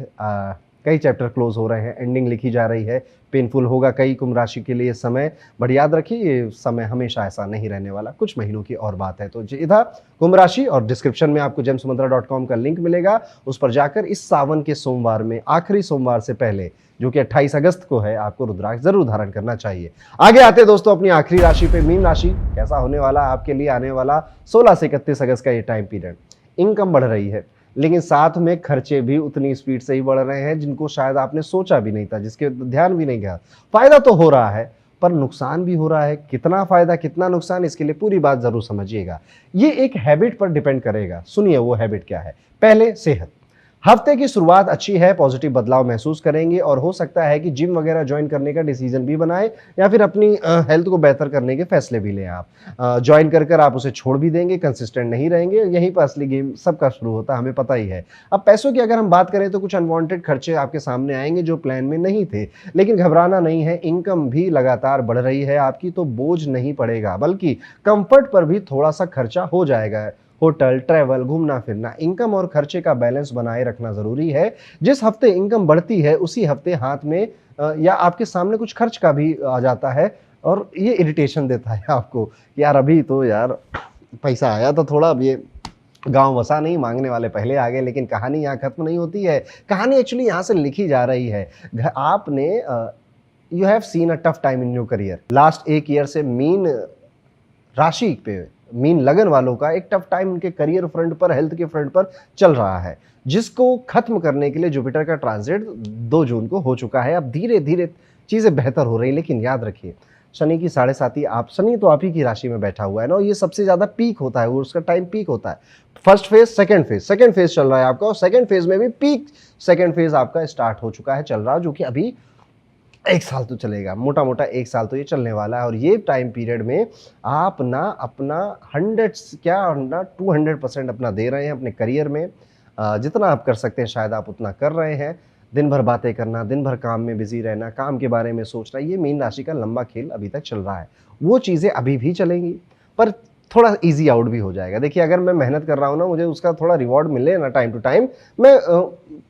कई चैप्टर क्लोज हो रहे हैं, एंडिंग लिखी जा रही है। पेनफुल होगा कई कुंभ राशि के लिए समय, बट याद रखिए ये समय हमेशा ऐसा नहीं रहने वाला, कुछ महीनों की और बात है। तो ये था कुंभ राशि, और डिस्क्रिप्शन में आपको gemsmantra.com का लिंक मिलेगा, उस पर जाकर इस सावन के सोमवार में, आखिरी सोमवार से पहले जो कि 28 अगस्त को है, आपको रुद्राक्ष जरूर धारण करना चाहिए। आगे आते दोस्तों अपनी आखिरी राशि पे, मीन राशि। कैसा होने वाला है आपके लिए आने वाला 16 से 31 अगस्त का ये टाइम पीरियड। इनकम बढ़ रही है, लेकिन साथ में खर्चे भी उतनी स्पीड से ही बढ़ रहे हैं जिनको शायद आपने सोचा भी नहीं था, जिसके ध्यान भी नहीं गया। फायदा तो हो रहा है पर नुकसान भी हो रहा है। कितना फायदा कितना नुकसान, इसके लिए पूरी बात जरूर समझिएगा। ये एक हैबिट पर डिपेंड करेगा। सुनिए वो हैबिट क्या है। पहले सेहत। हफ्ते की शुरुआत अच्छी है, पॉजिटिव बदलाव महसूस करेंगे, और हो सकता है कि जिम वगैरह ज्वाइन करने का डिसीजन भी बनाए, या फिर अपनी हेल्थ को बेहतर करने के फैसले भी लें। आप ज्वाइन कर कर आप उसे छोड़ भी देंगे, कंसिस्टेंट नहीं रहेंगे। यहीं पर असली गेम सबका शुरू होता है, हमें पता ही है। अब पैसों की अगर हम बात करें तो कुछ अनवांटेड खर्चे आपके सामने आएंगे जो प्लान में नहीं थे, लेकिन घबराना नहीं है। इनकम भी लगातार बढ़ रही है आपकी, तो बोझ नहीं पड़ेगा, बल्कि कंफर्ट पर भी थोड़ा सा खर्चा हो जाएगा। होटल, ट्रैवल, घूमना फिरना, इनकम और खर्चे का बैलेंस बनाए रखना जरूरी है। जिस हफ्ते इनकम बढ़ती है उसी हफ्ते हाथ में या आपके सामने कुछ खर्च का भी आ जाता है, और ये इरिटेशन देता है आपको, यार अभी तो यार पैसा आया तो थोड़ा, अब ये गांव वसा नहीं, मांगने वाले पहले आ गए। लेकिन कहानी यहाँ खत्म नहीं होती है, कहानी एक्चुअली यहाँ से लिखी जा रही है। आपने you have seen a tough time in your career. Last 1 year से मीन राशि पे, मीन लगन वालों का एक टफ टाइम उनके करियर फ्रंट पर, हेल्थ के फ्रंट पर चल रहा है, जिसको खत्म करने के लिए जुपिटर का ट्रांजिट 2 जून को हो चुका है। अब धीरे धीरे चीज़ें बेहतर हो रही, लेकिन याद रखिए शनि की 7.5 आप, शनि तो आप ही की राशि में बैठा हुआ है ना, ये सबसे ज्यादा पीक होता है, वो उसका टाइम पीक होता है। फर्स्ट फेज, सेकंड फेज चल रहा है आपका, और सेकंड फेज में भी पीक सेकंड फेज आपका स्टार्ट हो चुका है, चल रहा है, जो कि अभी 1 साल तो चलेगा, मोटा मोटा 1 साल तो ये चलने वाला है। और ये टाइम पीरियड में आप ना अपना 200% अपना दे रहे हैं अपने करियर में। जितना आप कर सकते हैं शायद आप उतना कर रहे हैं। दिन भर बातें करना, दिन भर काम में बिजी रहना, काम के बारे में सोचना, ये मीन राशि का लंबा खेल अभी तक चल रहा है। वो चीज़ें अभी भी चलेंगी, पर थोड़ा ईजी आउट भी हो जाएगा। देखिए, अगर मैं मेहनत कर रहा हूँ ना, मुझे उसका थोड़ा रिवॉर्ड मिले ना टाइम टू टाइम, मैं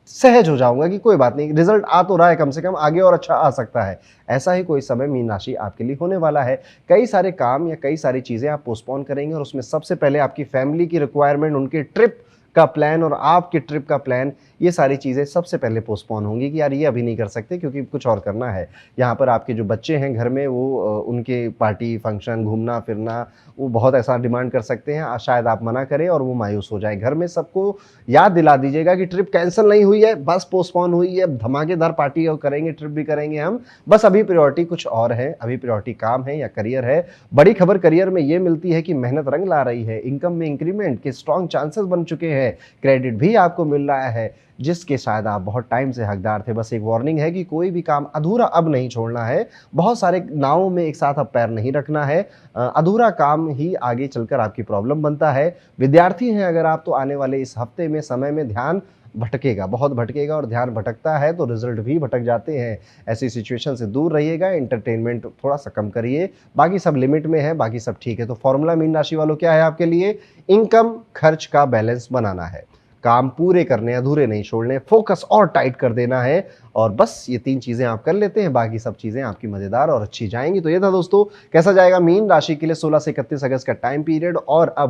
सहज हो जाऊंगा कि कोई बात नहीं, रिजल्ट आ तो रहा है, कम से कम आगे और अच्छा आ सकता है। ऐसा ही कोई समय मीन राशि आपके लिए होने वाला है। कई सारे काम या कई सारी चीज़ें आप पोस्टपोन करेंगे, और उसमें सबसे पहले आपकी फैमिली की रिक्वायरमेंट, उनके ट्रिप का प्लान और आपके ट्रिप का प्लान, ये सारी चीज़ें सबसे पहले पोस्टपोन होंगी कि यार ये अभी नहीं कर सकते क्योंकि कुछ और करना है। यहाँ पर आपके जो बच्चे हैं घर में, वो उनके पार्टी फंक्शन, घूमना फिरना, वो बहुत ऐसा डिमांड कर सकते हैं, शायद आप मना करें और वो मायूस हो जाए। घर में सबको याद दिला दीजिएगा कि ट्रिप कैंसिल नहीं हुई है, बस पोस्टपोन हुई है, धमाकेदार पार्टी और करेंगे, ट्रिप भी करेंगे हम, बस अभी प्रायोरिटी कुछ और है, अभी प्रायोरिटी काम है या करियर है। बड़ी खबर करियर में ये मिलती है कि मेहनत रंग ला रही है, इनकम में इंक्रीमेंट के स्ट्रॉन्ग चांसेस बन चुके हैं, क्रेडिट भी आपको मिल रहा है जिसके शायद आप बहुत टाइम से हकदार थे। बस एक वार्निंग है कि कोई भी काम अधूरा अब नहीं छोड़ना है, बहुत सारे नावों में एक साथ अब पैर नहीं रखना है। अधूरा काम ही आगे चलकर आपकी प्रॉब्लम बनता है। विद्यार्थी हैं अगर आप, तो आने वाले इस हफ्ते में समय में ध्यान भटकेगा, बहुत भटकेगा, और ध्यान भटकता है तो रिजल्ट भी भटक जाते हैं। ऐसी सिचुएशन से दूर रहिएगा, एंटरटेनमेंट थोड़ा सा कम करिए, बाकी सब लिमिट में है, बाकी सब ठीक है। तो फॉर्मूला मीन राशि वालों क्या है आपके लिए? इनकम खर्च का बैलेंस बनाना है, काम पूरे करने, अधूरे नहीं छोड़ने, फोकस और टाइट कर देना है, और बस ये 3 चीजें आप कर लेते हैं, बाकी सब चीजें आपकी मजेदार और अच्छी जाएंगी। तो ये था दोस्तों, कैसा जाएगा मीन राशि के लिए 16 से 31 अगस्त का टाइम पीरियड। और अब